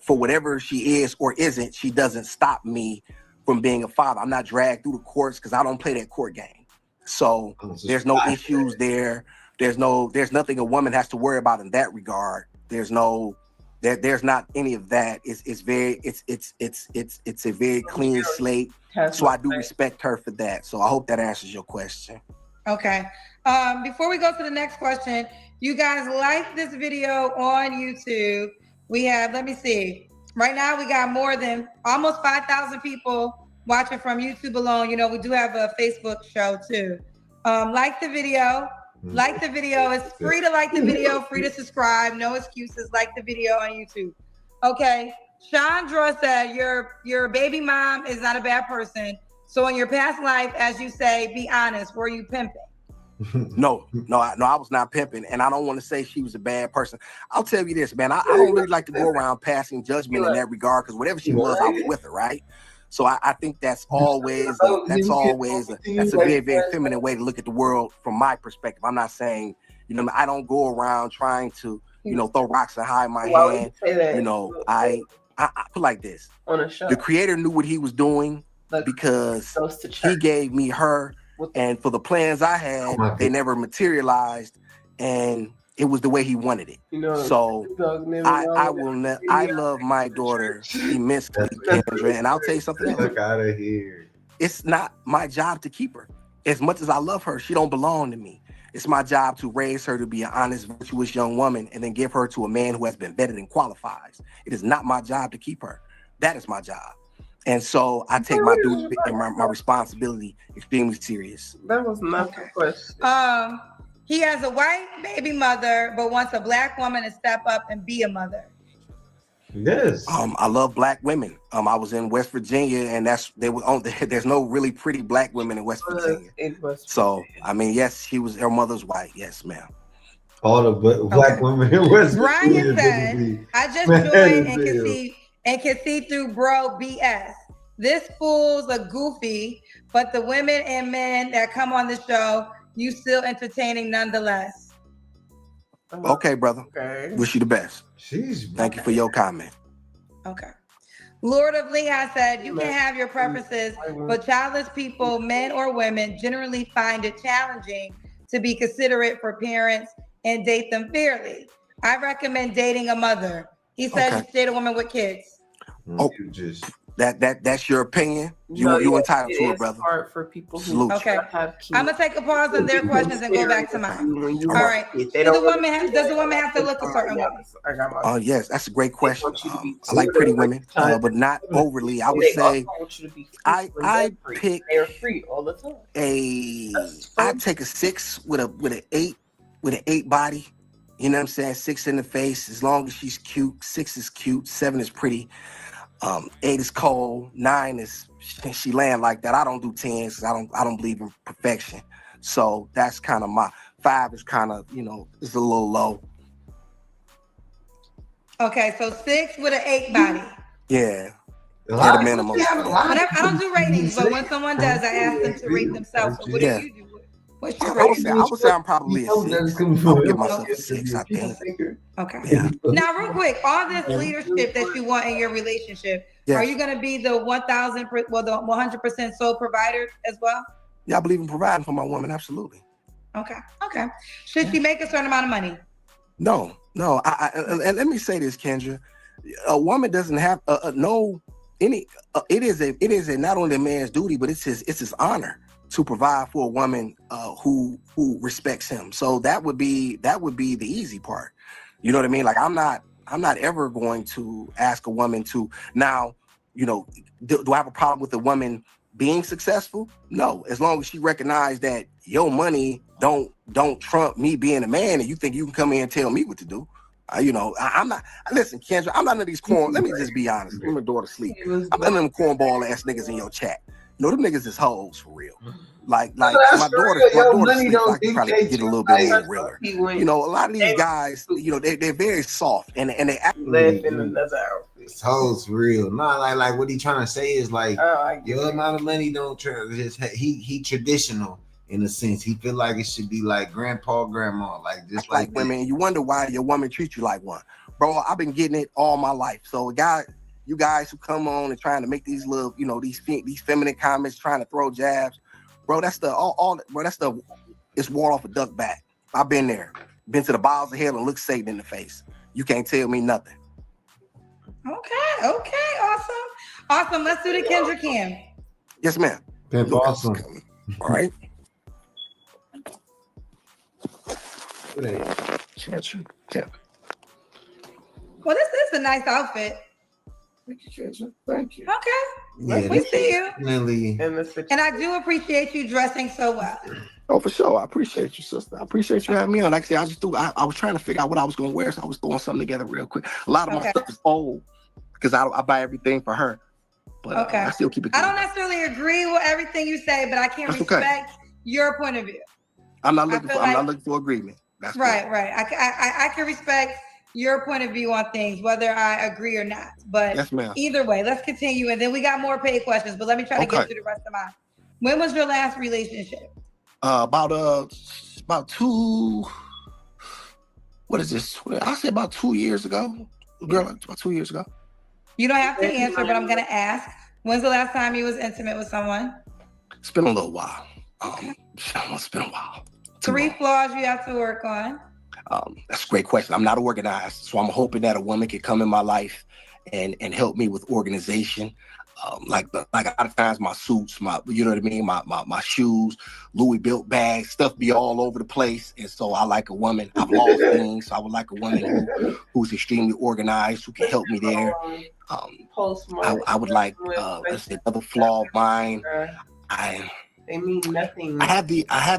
for whatever she is or isn't, she doesn't stop me from being a father. I'm not dragged through the courts because I don't play that court game. So there's no issues there. There's nothing a woman has to worry about in that regard. There's not any of that. It's a very clean slate. So I do respect her for that. So I hope that answers your question. Okay. Before we go to the next question, you guys like this video on YouTube. We have, let me see. Right now we got more than almost 5,000 people watching from YouTube alone. We do have a Facebook show too. Like the video. Like the video. It's free to like the video, free to subscribe. No excuses. Like the video on YouTube. Okay. Chandra said your baby mom is not a bad person. So in your past life, as you say, be honest, were you pimping? No, I was not pimping, and I don't want to say she was a bad person. I'll tell you this, man. I don't really like to go around passing judgment in that regard, because whatever she was, I was with her, right? So I think that's always a very, very feminine way to look at the world from my perspective. I'm not saying, I don't go around trying to, throw rocks and hide my hand. I put like this. The creator knew what he was doing, because he gave me her, and for the plans I had, they never materialized, and it was the way he wanted it. So I love my daughter immensely, Kendra, and I'll tell you something else. Look out of here. It's not my job to keep her. As much as I love her, she don't belong to me. It's my job to raise her to be an honest, virtuous young woman, and then give her to a man who has been vetted and qualifies. It is not my job to keep her. That is my job. And so I take my duty and my responsibility extremely serious. That was not the question. He has a white baby mother, but wants a black woman to step up and be a mother. Yes. I love black women. I was in West Virginia, and there's no really pretty black women in West Virginia. So I mean, yes, her mother's white. Yes, ma'am. All the black women in West Virginia. Brian said, I just joined and can see through bro BS. This fool's a goofy, but the women and men that come on the show, you still entertaining nonetheless. Okay, brother. Okay. Wish you the best. Thank you for your comment. Okay. Lord of Leon said, you can have your preferences, but childless people, men or women, generally find it challenging to be considerate for parents and date them fairly. I recommend dating a mother. He said you date a woman with kids. Oh, that's your opinion. You entitled to it, brother. Hard for people who have kids. I'm gonna take a pause on their questions and go back to mine. All right. Does the woman have to look a certain way? Oh yes, that's a great question. I like pretty women, but not overly. I would say I pick all the time. I take a 6 with an 8 body. You know what I'm saying? 6 in the face, as long as she's cute. 6 is cute. 7 is pretty. 8 is cold. 9 is she land like that. I don't do 10s. I don't believe in perfection. So that's kind of my 5 is kind of, it's a little low. Okay, so 6 with an 8 body. Yeah. A lot of minimum. I don't do ratings, but when someone does, I ask them to rate themselves. So what do you do? What's your rating? I would say I'm probably a 6. I would give myself a 6, I think. Okay. Yeah. Now, real quick, all this leadership that you want in your relationship, are you going to be the 100% sole provider as well? Yeah, I believe in providing for my woman. Absolutely. Okay. Should she make a certain amount of money? No. And let me say this, Kendra. A woman doesn't have it is not only a man's duty, but it's his honor to provide for a woman who respects him. So that would be the easy part. You know what I mean? Like I'm not ever going to ask a woman to now, do I have a problem with a woman being successful? No, as long as she recognizes that your money don't trump me being a man, and you think you can come in and tell me what to do. I'm not. Listen, Kendra, I'm not none of these corn. Let me just be honest. Let my daughter sleep. I'm none of them cornball ass niggas in your chat. Them niggas is hoes for real. Like my daughter sleeps. I can probably get a little bit more realer. A lot of these guys, they're very soft and they act left in another outfit. It's hoes for real. Not like what he trying to say is like your amount of money don't just he traditional. In a sense, he feel like it should be like grandpa, grandma, like just like women. You wonder why your woman treats you like one, bro. I've been getting it all my life. So, you guys who come on and trying to make these little, these feminine comments, trying to throw jabs, bro. That's it's war off a duck back. I've been there, been to the bowels of hell and looked Satan in the face. You can't tell me nothing. Okay, awesome. Let's do the Kendra Cam. Yes, ma'am. That's awesome. All right. Yeah. Well, this is a nice outfit. Thank you. Okay. Yeah, we see you. Definitely. And I do appreciate you dressing so well. Oh, for sure. I appreciate you, sister. I appreciate you having me on. Like I said, I was trying to figure out what I was going to wear, so I was throwing something together real quick. A lot of my stuff is old because I buy everything for her. But I still keep it. I don't necessarily agree with everything you say, but I can respect your point of view. I'm not looking for agreement. That's right. I can respect your point of view on things, whether I agree or not. But either way, let's continue. And then we got more paid questions, but let me try to get through the rest of mine. When was your last relationship? About 2. What is this? I'll say about 2 years ago. Girl, about 2 years ago. You don't have to answer, but I'm gonna ask. When's the last time you was intimate with someone? It's been a little while. It's been a while. 3 flaws you have to work on. That's a great question. I'm not organized, so I'm hoping that a woman can come in my life and help me with organization. Like a lot of times my suits, my shoes, Louis built bags, stuff be all over the place. And so I like a woman. I've lost things. So I would like a woman who's extremely organized, who can help me there. I would like another flaw of mine. They mean nothing. I have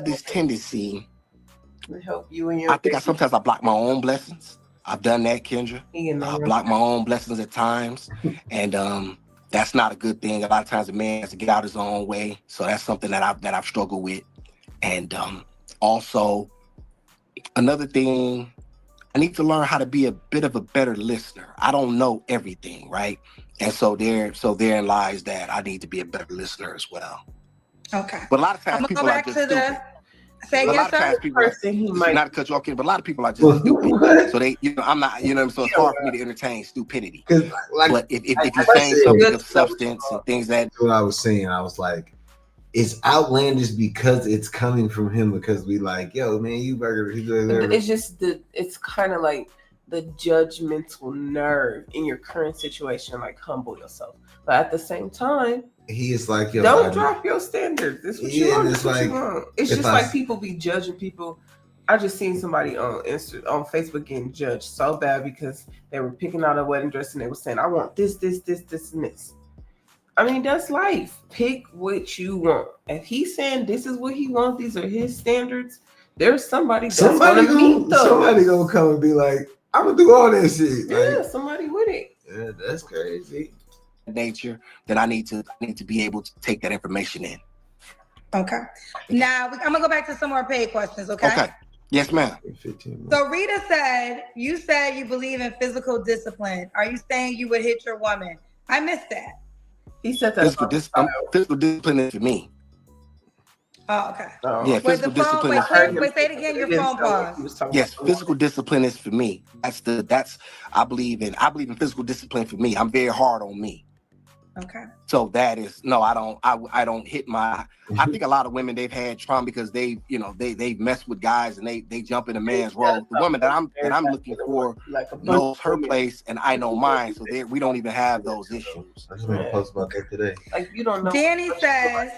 this tendency to help you in your. I think sometimes I block my own blessings. I've done that, Kendra. I block my own blessings at times, and that's not a good thing. A lot of times a man has to get out his own way, so that's something that I've struggled with. And also another thing, I need to learn how to be a bit of a better listener. I don't know everything, right? And so therein lies that I need to be a better listener as well. Okay. But a lot of times people are just stupid. Say again, sir. Not to cut you off, but a lot of people are just stupid. So they, I'm not, so it's hard for me to entertain stupidity. But if you're saying something of substance and things that. What I was saying, I was like, it's outlandish because it's coming from him, because we like, yo, man, you burger. It's just it's kind of like the judgmental nerve in your current situation, like humble yourself. But at the same time, he is like, yo, don't drop your standards. This what you want. This what you want. It's just like people be judging people. I just seen somebody on Facebook getting judged so bad because they were picking out a wedding dress and they were saying, I want this, and this. I mean, that's life. Pick what you want. If he's saying this is what he wants, these are his standards, there's somebody gonna meet those. Somebody gonna come and be like, I'm gonna do all that shit. Yeah, somebody with it. Yeah, that's crazy. Nature that I need to be able to take that information in. Okay. Now I'm gonna go back to some more paid questions. Okay. Yes, ma'am. 15 months. So Rita said you believe in physical discipline. Are you saying you would hit your woman? I missed that. He said that. Physical discipline is for me. Oh, okay. Yeah, physical discipline. Wait, say it again. Your phone paused. Yes, physical discipline is for me. I believe in physical discipline for me. I'm very hard on me. Okay. So that is I don't hit my. I think a lot of women, they've had trauma because they've messed with guys and they jump in a man's role. The woman that I'm looking for knows her place and I know mine, so we don't even have those issues. I just made a post about that today. Like, you don't know. Danny says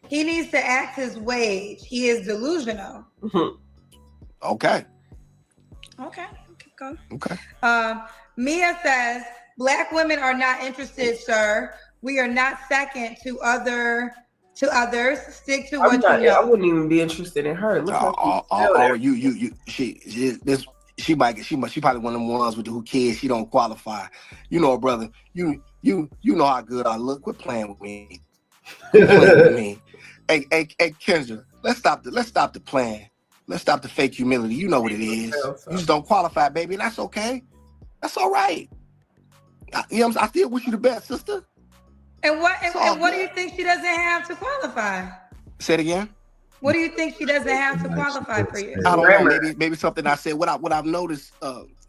he needs to act his wage. He is delusional. Okay. Keep going. Okay. Mia says Black women are not interested, sir. We are not second to others. Stick to what you know. I wouldn't even be interested in her. Look she probably one of them ones with who kids she don't qualify. You know, brother. You know how good I look. Quit playing with me. Hey, Kendra, let's stop the plan. Let's stop the fake humility. You know what it is. You just don't qualify, baby. And that's okay. That's all right. I still wish you the best, sister. And what do you think she doesn't have to qualify? Say it again. What do you think she doesn't have to qualify for you? I don't know. Maybe something I said. What I've noticed,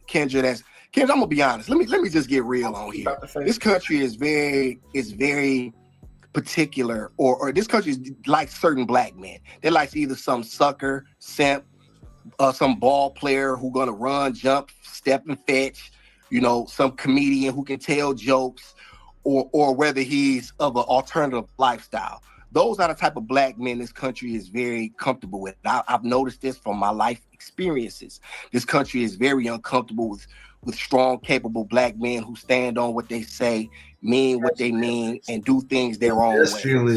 Kendra, I'm gonna be honest. Let me just get real on here. This country is very particular, or this country is like certain Black men. They like either some sucker, simp, some ball player who gonna run, jump, step, and fetch. Some comedian who can tell jokes, or whether he's of an alternative lifestyle. Those are the type of Black men this country is very comfortable with. I've noticed this from my life experiences. This country is very uncomfortable with strong, capable Black men who stand on what they say, mean what they mean, and do things their own way.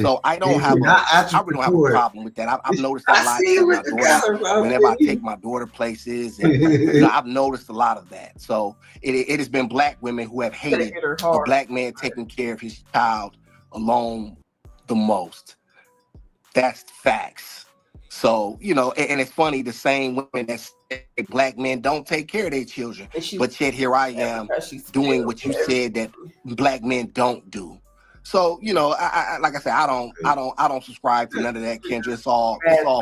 So I really don't have a problem with that. I've noticed that a lot with my daughter. Whenever I take my daughter places, and I've noticed a lot of that. So it has been Black women who have hated a Black man taking care of his child alone the most. That's facts. So, and it's funny, the same women that say Black men don't take care of their children, but yet here I am doing what you said that Black men don't do. So, I like I said, I don't subscribe to none of that, Kendra. It's all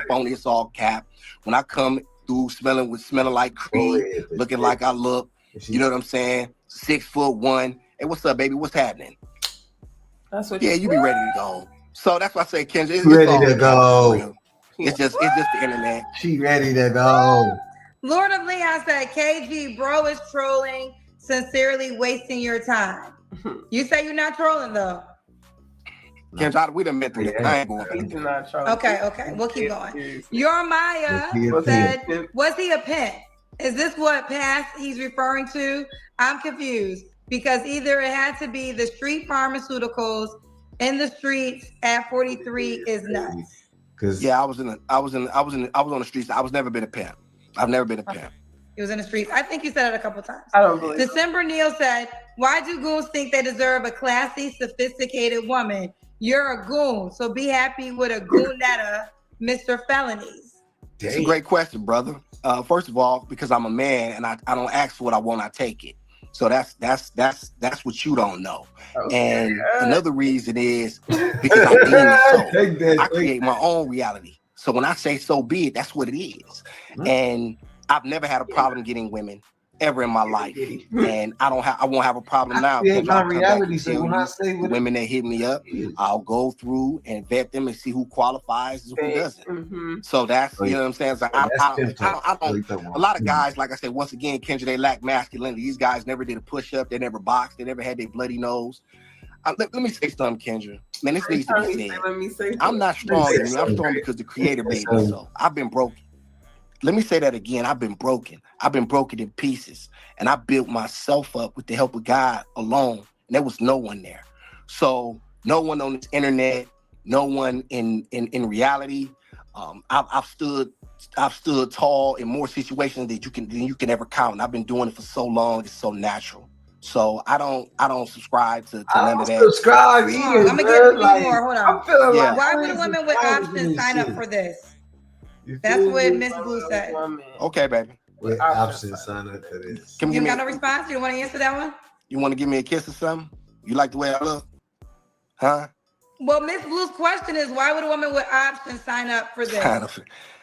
phony. It's all cap. When I come through smelling like Creed, looking like I look, you know what I'm saying? 6'1". Hey, what's up, baby? What's happening? You be ready to go. So that's why I say, Kendra, it's ready to go. It's just the internet. She ready to go. Lord of Leon said, KG, bro is trolling, sincerely wasting your time. You say you're not trolling though. Kendra, we done met through that. I ain't going back. Okay. We'll keep going. Your Maya said, was he a pimp? Is this what past he's referring to? I'm confused because either it had to be the street pharmaceuticals in the streets at 43 is nuts. Yeah, I was on the streets. I was never been a pimp. I've never been a pimp. He was in the streets. I think you said it a couple times. I don't believe December Neal said, why do goons think they deserve a classy, sophisticated woman? You're a goon, so be happy with a goonetta, Mr. Felonies. It's a great question, brother. First of all, because I'm a man and I don't ask for what I want, I take it. So that's what you don't know. And another reason is because I deem it so. I create my own reality. So when I say so be it, that's what it is. And I've never had a problem getting women ever in my life, and I won't have a problem now. My reality. So when I say women that hit me up, I'll go through and vet them and see who qualifies and who doesn't. So that's you know what I'm saying. So I don't. A lot of guys, like I said, once again, Kendra, they lack masculinity. These guys never did a push up. They never boxed. They never had their bloody nose. Let me say something, Kendra. Man, this needs to be said. I'm not strong. I'm strong because the Creator made me so. I've been broken. Let me say that again. I've been broken. I've been broken in pieces. And I built myself up with the help of God alone. And there was no one there. So no one on this internet, no one in reality. I've stood tall in more situations than you can ever count. And I've been doing it for so long. It's so natural. So I don't subscribe to none of that. Subscribe either. I'm gonna give you more. Hold on. Why would a woman with options sign up for this? That's what Miss Blue said. Okay, baby. What option sign up for this? You got no response? You don't want to answer that one? You want to give me a kiss or something? You like the way I look? Huh? Well, Miss Blue's question is, why would a woman with options sign up for this?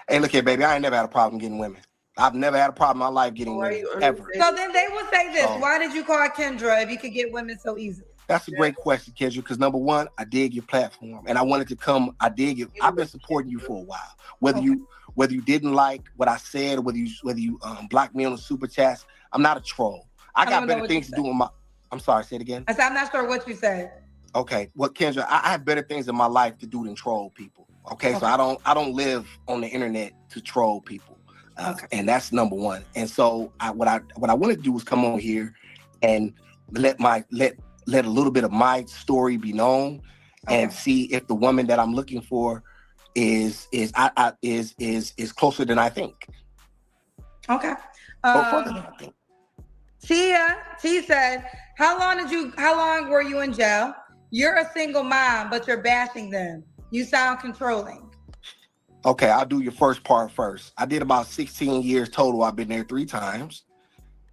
Hey, look here, baby. I ain't never had a problem getting women. I've never had a problem in my life getting women, ever. So then they will say this. Why did you call Kendra if you could get women so easily? That's a great question, Kendra, because number one, I dig your platform. And I wanted to come, I've been supporting you for a while. Whether you didn't like what I said, or whether you blocked me on the super chats, I'm not a troll. I got better things to do with my, I'm sorry, say it again. I said, I'm not sure what you said. Okay, well, Kendra, I have better things in my life to do than troll people. Okay, so I don't live on the internet to troll people, and that's number one. And so what I wanted to do was come on here and let a little bit of my story be known, and see if the woman that I'm looking for is closer than I think. Okay. Further than I think. T said, how long were you in jail? You're a single mom, but you're bashing them. You sound controlling. Okay, I'll do your first part first. I did about 16 years total. I've been there 3 times.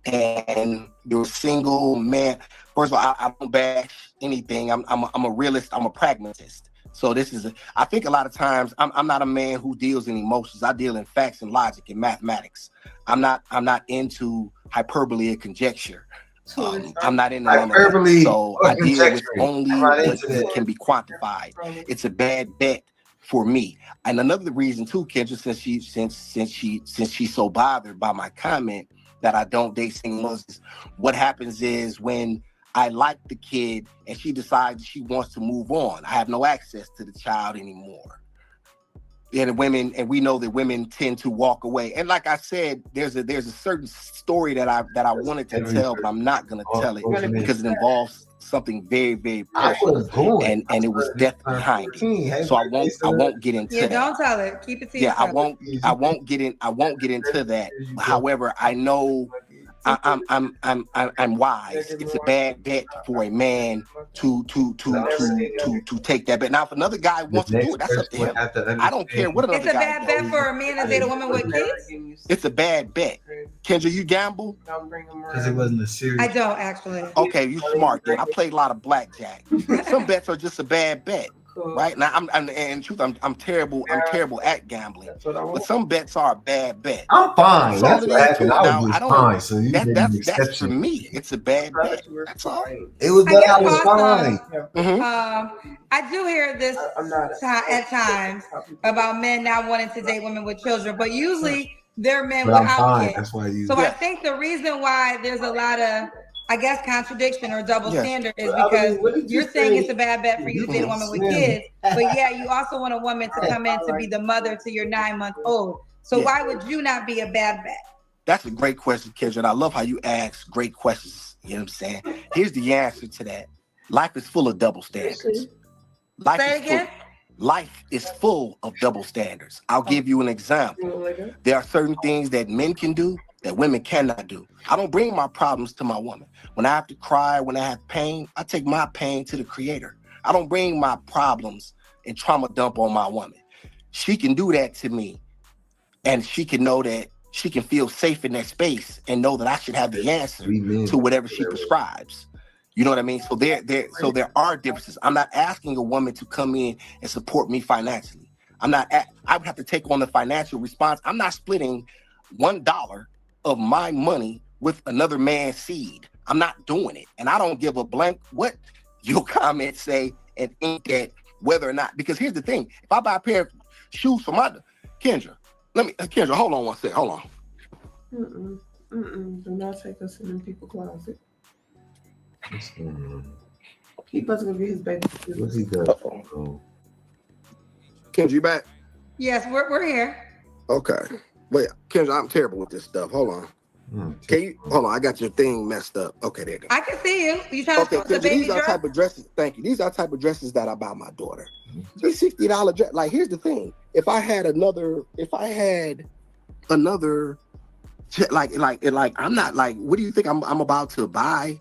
And you're a single man. First of all, I don't bash anything. I'm a realist. I'm a pragmatist. So I think a lot of times I'm not a man who deals in emotions. I deal in facts and logic and mathematics. I'm not into hyperbole and conjecture. I'm not into hyperbole. So I deal with only what can be quantified. It's a bad bet for me. And another reason too, Kendra, since she's so bothered by my comment that I don't date single mothers, what happens is when I like the kid and she decides she wants to move on, I have no access to the child anymore. And we know that women tend to walk away. And like I said, there's a certain story that I wanted to tell, but I'm not gonna tell it because it involves something very, very personal, and it was death behind it. So I won't get into that. Don't tell it. Keep it to yourself. I won't get into that. However, I know I'm wise. It's a bad bet for a man to take that bet. Now, if another guy wants to do it, that's up to him. I don't care what another guy. It's a bad bet for a man to date a woman with kids. It's a bad bet. Kendra, you gamble? Because it wasn't a serious. I don't actually. Okay, you smart. Then I played a lot of blackjack. Some bets are just a bad bet. Right now, in truth, I'm terrible at gambling. But some bets are a bad bet. I'm fine. That's what happened. I was fine. So that's for me. It's a bad bet. That's all. It was that I was fine. I do hear this at times about men not wanting to date women with children, but usually they're men without kids. That's why you. So I think the reason why there's a lot of, I guess, contradiction or double standard is because you're saying it's a bad bet for you to date a woman with kids, but you also want a woman to come in to be the mother to your 9-month-old. So why would you not be a bad bet? That's a great question, Kendra, and I love how you ask great questions. You know what I'm saying? Here's the answer to that. Life is full of double standards. Life is full of double standards. I'll give you an example. There are certain things that men can do that women cannot do. I don't bring my problems to my woman. When I have to cry, when I have pain, I take my pain to the creator. I don't bring my problems and trauma dump on my woman. She can do that to me, and she can know that she can feel safe in that space and know that I should have the answer to whatever she prescribes. You know what I mean? So there are differences. I'm not asking a woman to come in and support me financially. I would have to take on the financial response. I'm not splitting $1 of my money with another man's seed. I'm not doing it. And I don't give a blank what your comments say and think that whether or not, because here's the thing. If I buy a pair of shoes for my Kendra, hold on one second. Hold on. Do not take us in people's closet. He about to go get his baby. What's he got? Kendra, you back? Yes, we're here. Okay. Wait, Kendra, I'm terrible with this stuff. Hold on. Can you hold on? I got your thing messed up. Okay, there you go. I can see you. You trying to the baby these are type of dresses. Thank you. These are type of dresses that I buy my daughter. These $60 dress. Like, here's the thing. If I had another, like, I'm not like. What do you think I'm about to buy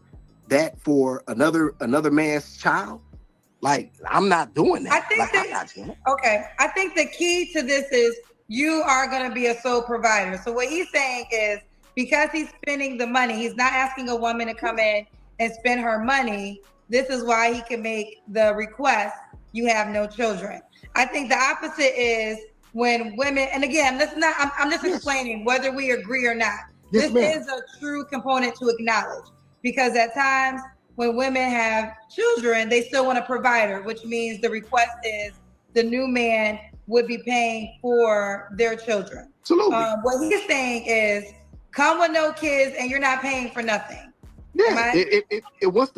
that for another man's child? Like, I'm not doing that. I think I think the key to this is you are going to be a sole provider. So what he's saying is, because he's spending the money, he's not asking a woman to come in and spend her money. This is why he can make the request, you have no children. I think the opposite is when women, and again, this is not, I'm just explaining whether we agree or not. This is a true component to acknowledge, because at times when women have children, they still want a provider, which means the request is the new man would be paying for their children. Absolutely. What he's saying is, come with no kids and you're not paying for nothing. Yeah. Once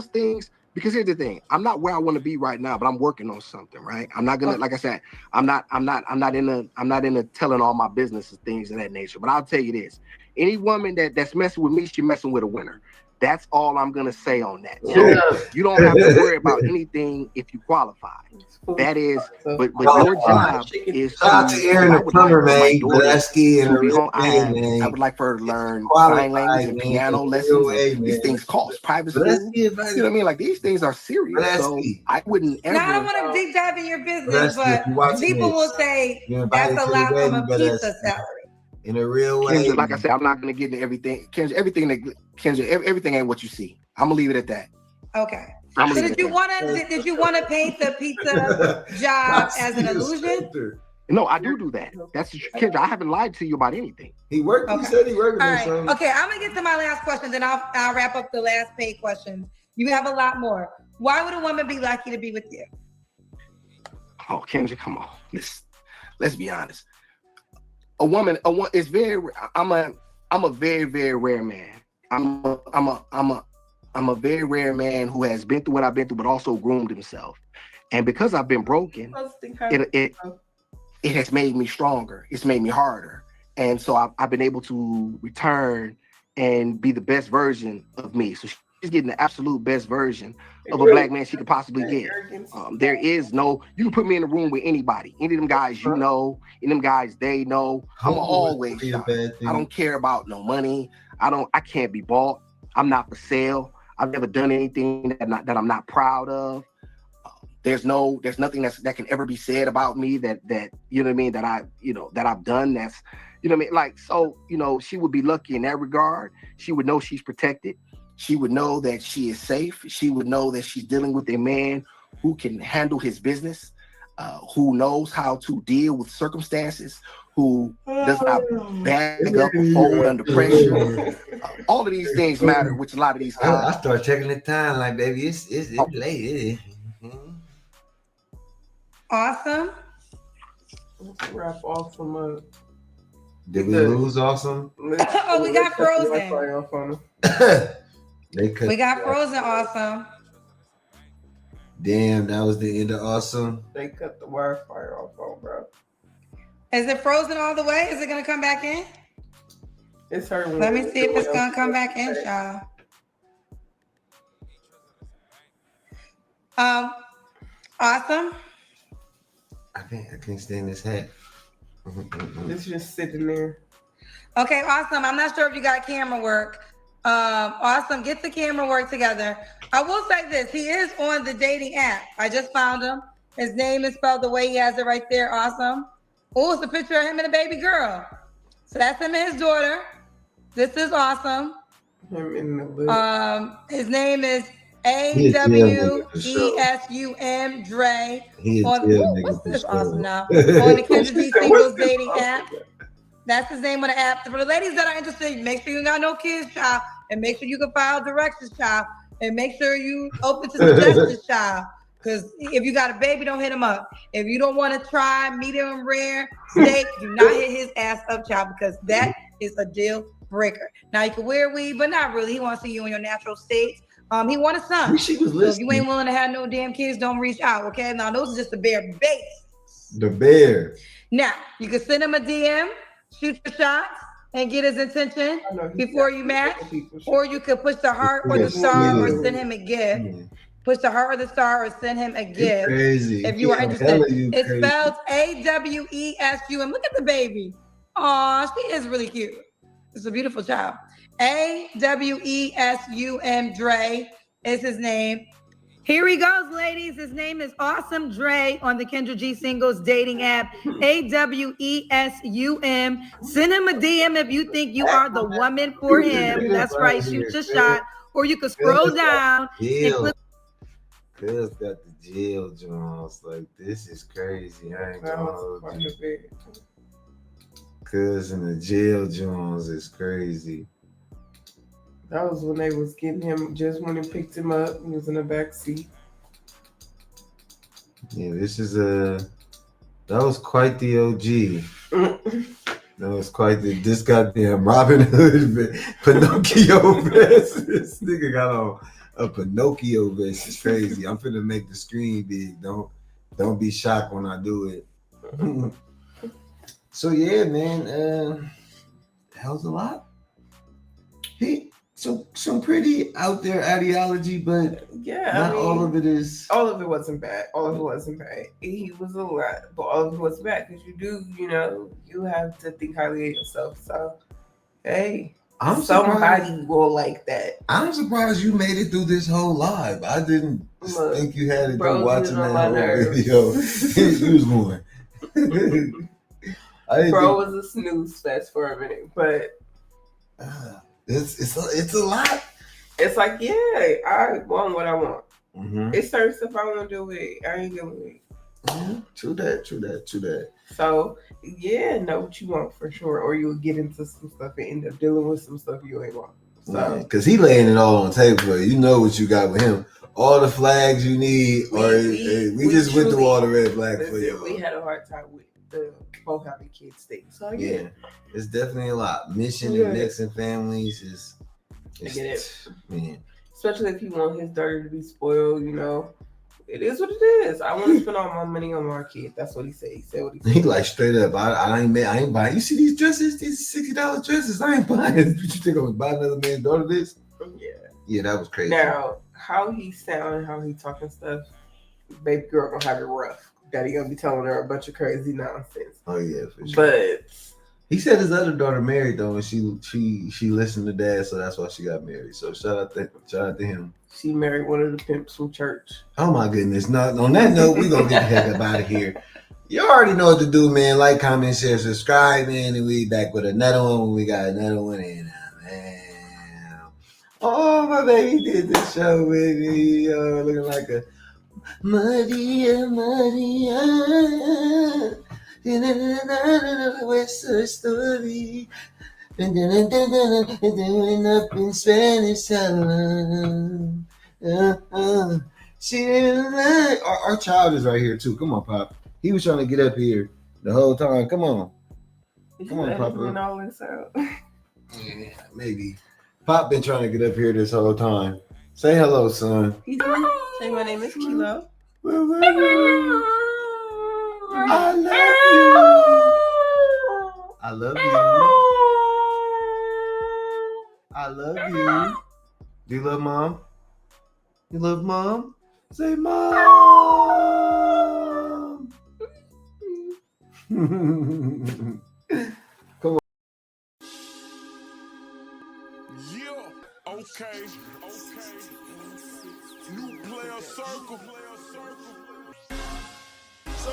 things, because here's the thing, I'm not where I want to be right now, but I'm working on something, right? I'm not gonna, like I said, I'm not into telling all my business and things of that nature. But I'll tell you this: any woman that's messing with me, she's messing with a winner. That's all I'm gonna say on that. So you don't have to worry about anything if you qualify. That is, but your job is to. Shout out to Aaron the plumber, man. I would like for her to learn sign language and piano lessons. These things cost private school. You know what I mean? Like, these things are serious. So I wouldn't ever. Now, I don't want to deep dive in your business, but people will say that's a lot from a pizza salary. In a real way. Kendra, like I said, I'm not going to get into everything. Kendra, everything ain't what you see. I'm going to leave it at that. Okay. So did you want to paint the pizza job as an illusion? No, I do that. That's Kendra. I haven't lied to you about anything. He worked. Okay. He said he worked. All right. Okay, I'm gonna get to my last question, then I'll wrap up the last paid questions. You have a lot more. Why would a woman be lucky to be with you? Oh, Kendra, come on. Let's be honest. A woman is very. I'm a very, very rare man. I'm a very rare man who has been through what I've been through, but also groomed himself. And because I've been broken, it has made me stronger. It's made me harder. And so I've been able to return and be the best version of me. So she's getting the absolute best version of a black man she could possibly get. There is no, you can put me in a room with anybody. Any of them guys you know, any of them guys they know. I'm always shot. I don't care about no money. I can't be bought. I'm not for sale. I've never done anything that I'm not proud of. There's nothing that can ever be said about me that you know what I mean, that I've done that's, you know what I mean, like, so, you know, she would be lucky in that regard. She would know she's protected. She would know that she is safe. She would know that she's dealing with a man who can handle his business, who knows how to deal with circumstances, who does not bag up or fold under pressure. All of these things matter, which a lot of these times. I start checking the time, like, baby, it's late. Awesome. Let's wrap Awesome up. Did we lose Awesome? Oh, we got Frozen. We got Frozen Awesome. Damn, that was the end of Awesome. They cut the Wi-Fi off on, bro. Is it frozen all the way? Is it gonna come back in? It's her. Let me see if it's gonna come back in, y'all. Awesome. I can't stand this hat. It's just sitting there. Okay, Awesome. I'm not sure if you got camera work. Awesome. Get the camera work together. I will say this. He is on the dating app. I just found him. His name is spelled the way he has it right there. Awesome. Oh, it's a picture of him and a baby girl. So that's him and his daughter. This is Awesome. Him in the his name is AWESUM Dre. What's this Awesome now? On the Kendra D Singles dating app. That's his name on the app. For the ladies that are interested, make sure you got no kids, child, and make sure you can file directions, child, and make sure you open to suggestions, child. Because if you got a baby, don't hit him up. If you don't want to try medium rare steak, do not hit his ass up, child, because that is a deal breaker. Now, you can wear weed, but not really. He wants to see you in your natural state. He want a son. So if you ain't willing to have no damn kids, don't reach out, okay? Now, those are just the bare base. The bear. Now, you can send him a DM, shoot your shots, and get his attention before you match. Or you could push the heart or the star or send him a gift. Push the heart or the star or send him a gift if you are interested. It's spelled AWESU. And look at the baby. Aw, she is really cute. It's a beautiful child. AWESUM Dre is his name. Here he goes, ladies. His name is Awesome Dre on the Kendra G Singles dating app, AWESUM. Send him a DM if you think you are the woman for him. That's right. Shoot your shot. Or you can scroll down and click. Cuz got the jail Jones. Like, this is crazy. I ain't gonna hold you. Cuz in the jail Jones is crazy. That was when they was getting him, just when they picked him up. He was in the back seat. Yeah, that was quite the OG. That was quite this goddamn Robin Hood Pinocchio vest. This nigga got on a Pinocchio vest. It's crazy. I'm finna make the screen big. Don't be shocked when I do it. So yeah, man. That was a lot. Some pretty out there ideology, but yeah, all of it is. All of it wasn't bad. He was a lot, but all of it wasn't bad because you have to think highly of yourself. So, hey, somebody will like that. I'm surprised you made it through this whole live. I didn't think you had it through watching that whole video. You was going. Bro was a snooze fest for a minute, but. It's a lot. It's like, yeah, I want what I want. Mm-hmm. It's certain stuff I want to do with it. I ain't doing it. Mm-hmm. True that. So, yeah, know what you want for sure. Or you'll get into some stuff and end up dealing with some stuff you ain't want. So, because he laying it all on the table for you. You know what you got with him. All the flags you need. We just went through all the red flags for you. We had a hard time with both having kids thing. So, yeah. It's definitely a lot. Mission and mixing families is. I get it. Man. Especially if you want his daughter to be spoiled, it is what it is. I want to spend all my money on my kid. That's what he said. He said what he said. He like straight up. I ain't buying. You see these dresses? These $60 dresses? I ain't buying. What you think I was buying another man's daughter this? Yeah. Yeah, that was crazy. Now, how he sound, how he talking stuff, baby girl gonna have it rough. Daddy gonna be telling her a bunch of crazy nonsense. Oh yeah, for sure. But he said his other daughter married though, and she listened to dad, so that's why she got married. So shout out to him. She married one of the pimps from church. Oh my goodness! Now on that note, we gonna get the heck up out of here. You already know what to do, man. Like, comment, share, subscribe, man. And we back with another one when we got another one in. Man. Oh, my baby did the show with me, looking like a Maria. West Side Story. And then up in Spanish. Our child is right here too. Come on, Pop. He was trying to get up here the whole time. Come on, Papa. All this out. Yeah, maybe. Pop been trying to get up here this whole time. Say hello, son. Say my name is Kilo. I love you. I love you. I love you. Do you love mom? You love mom? Say mom. Come on. Yeah, okay. New player circle. So,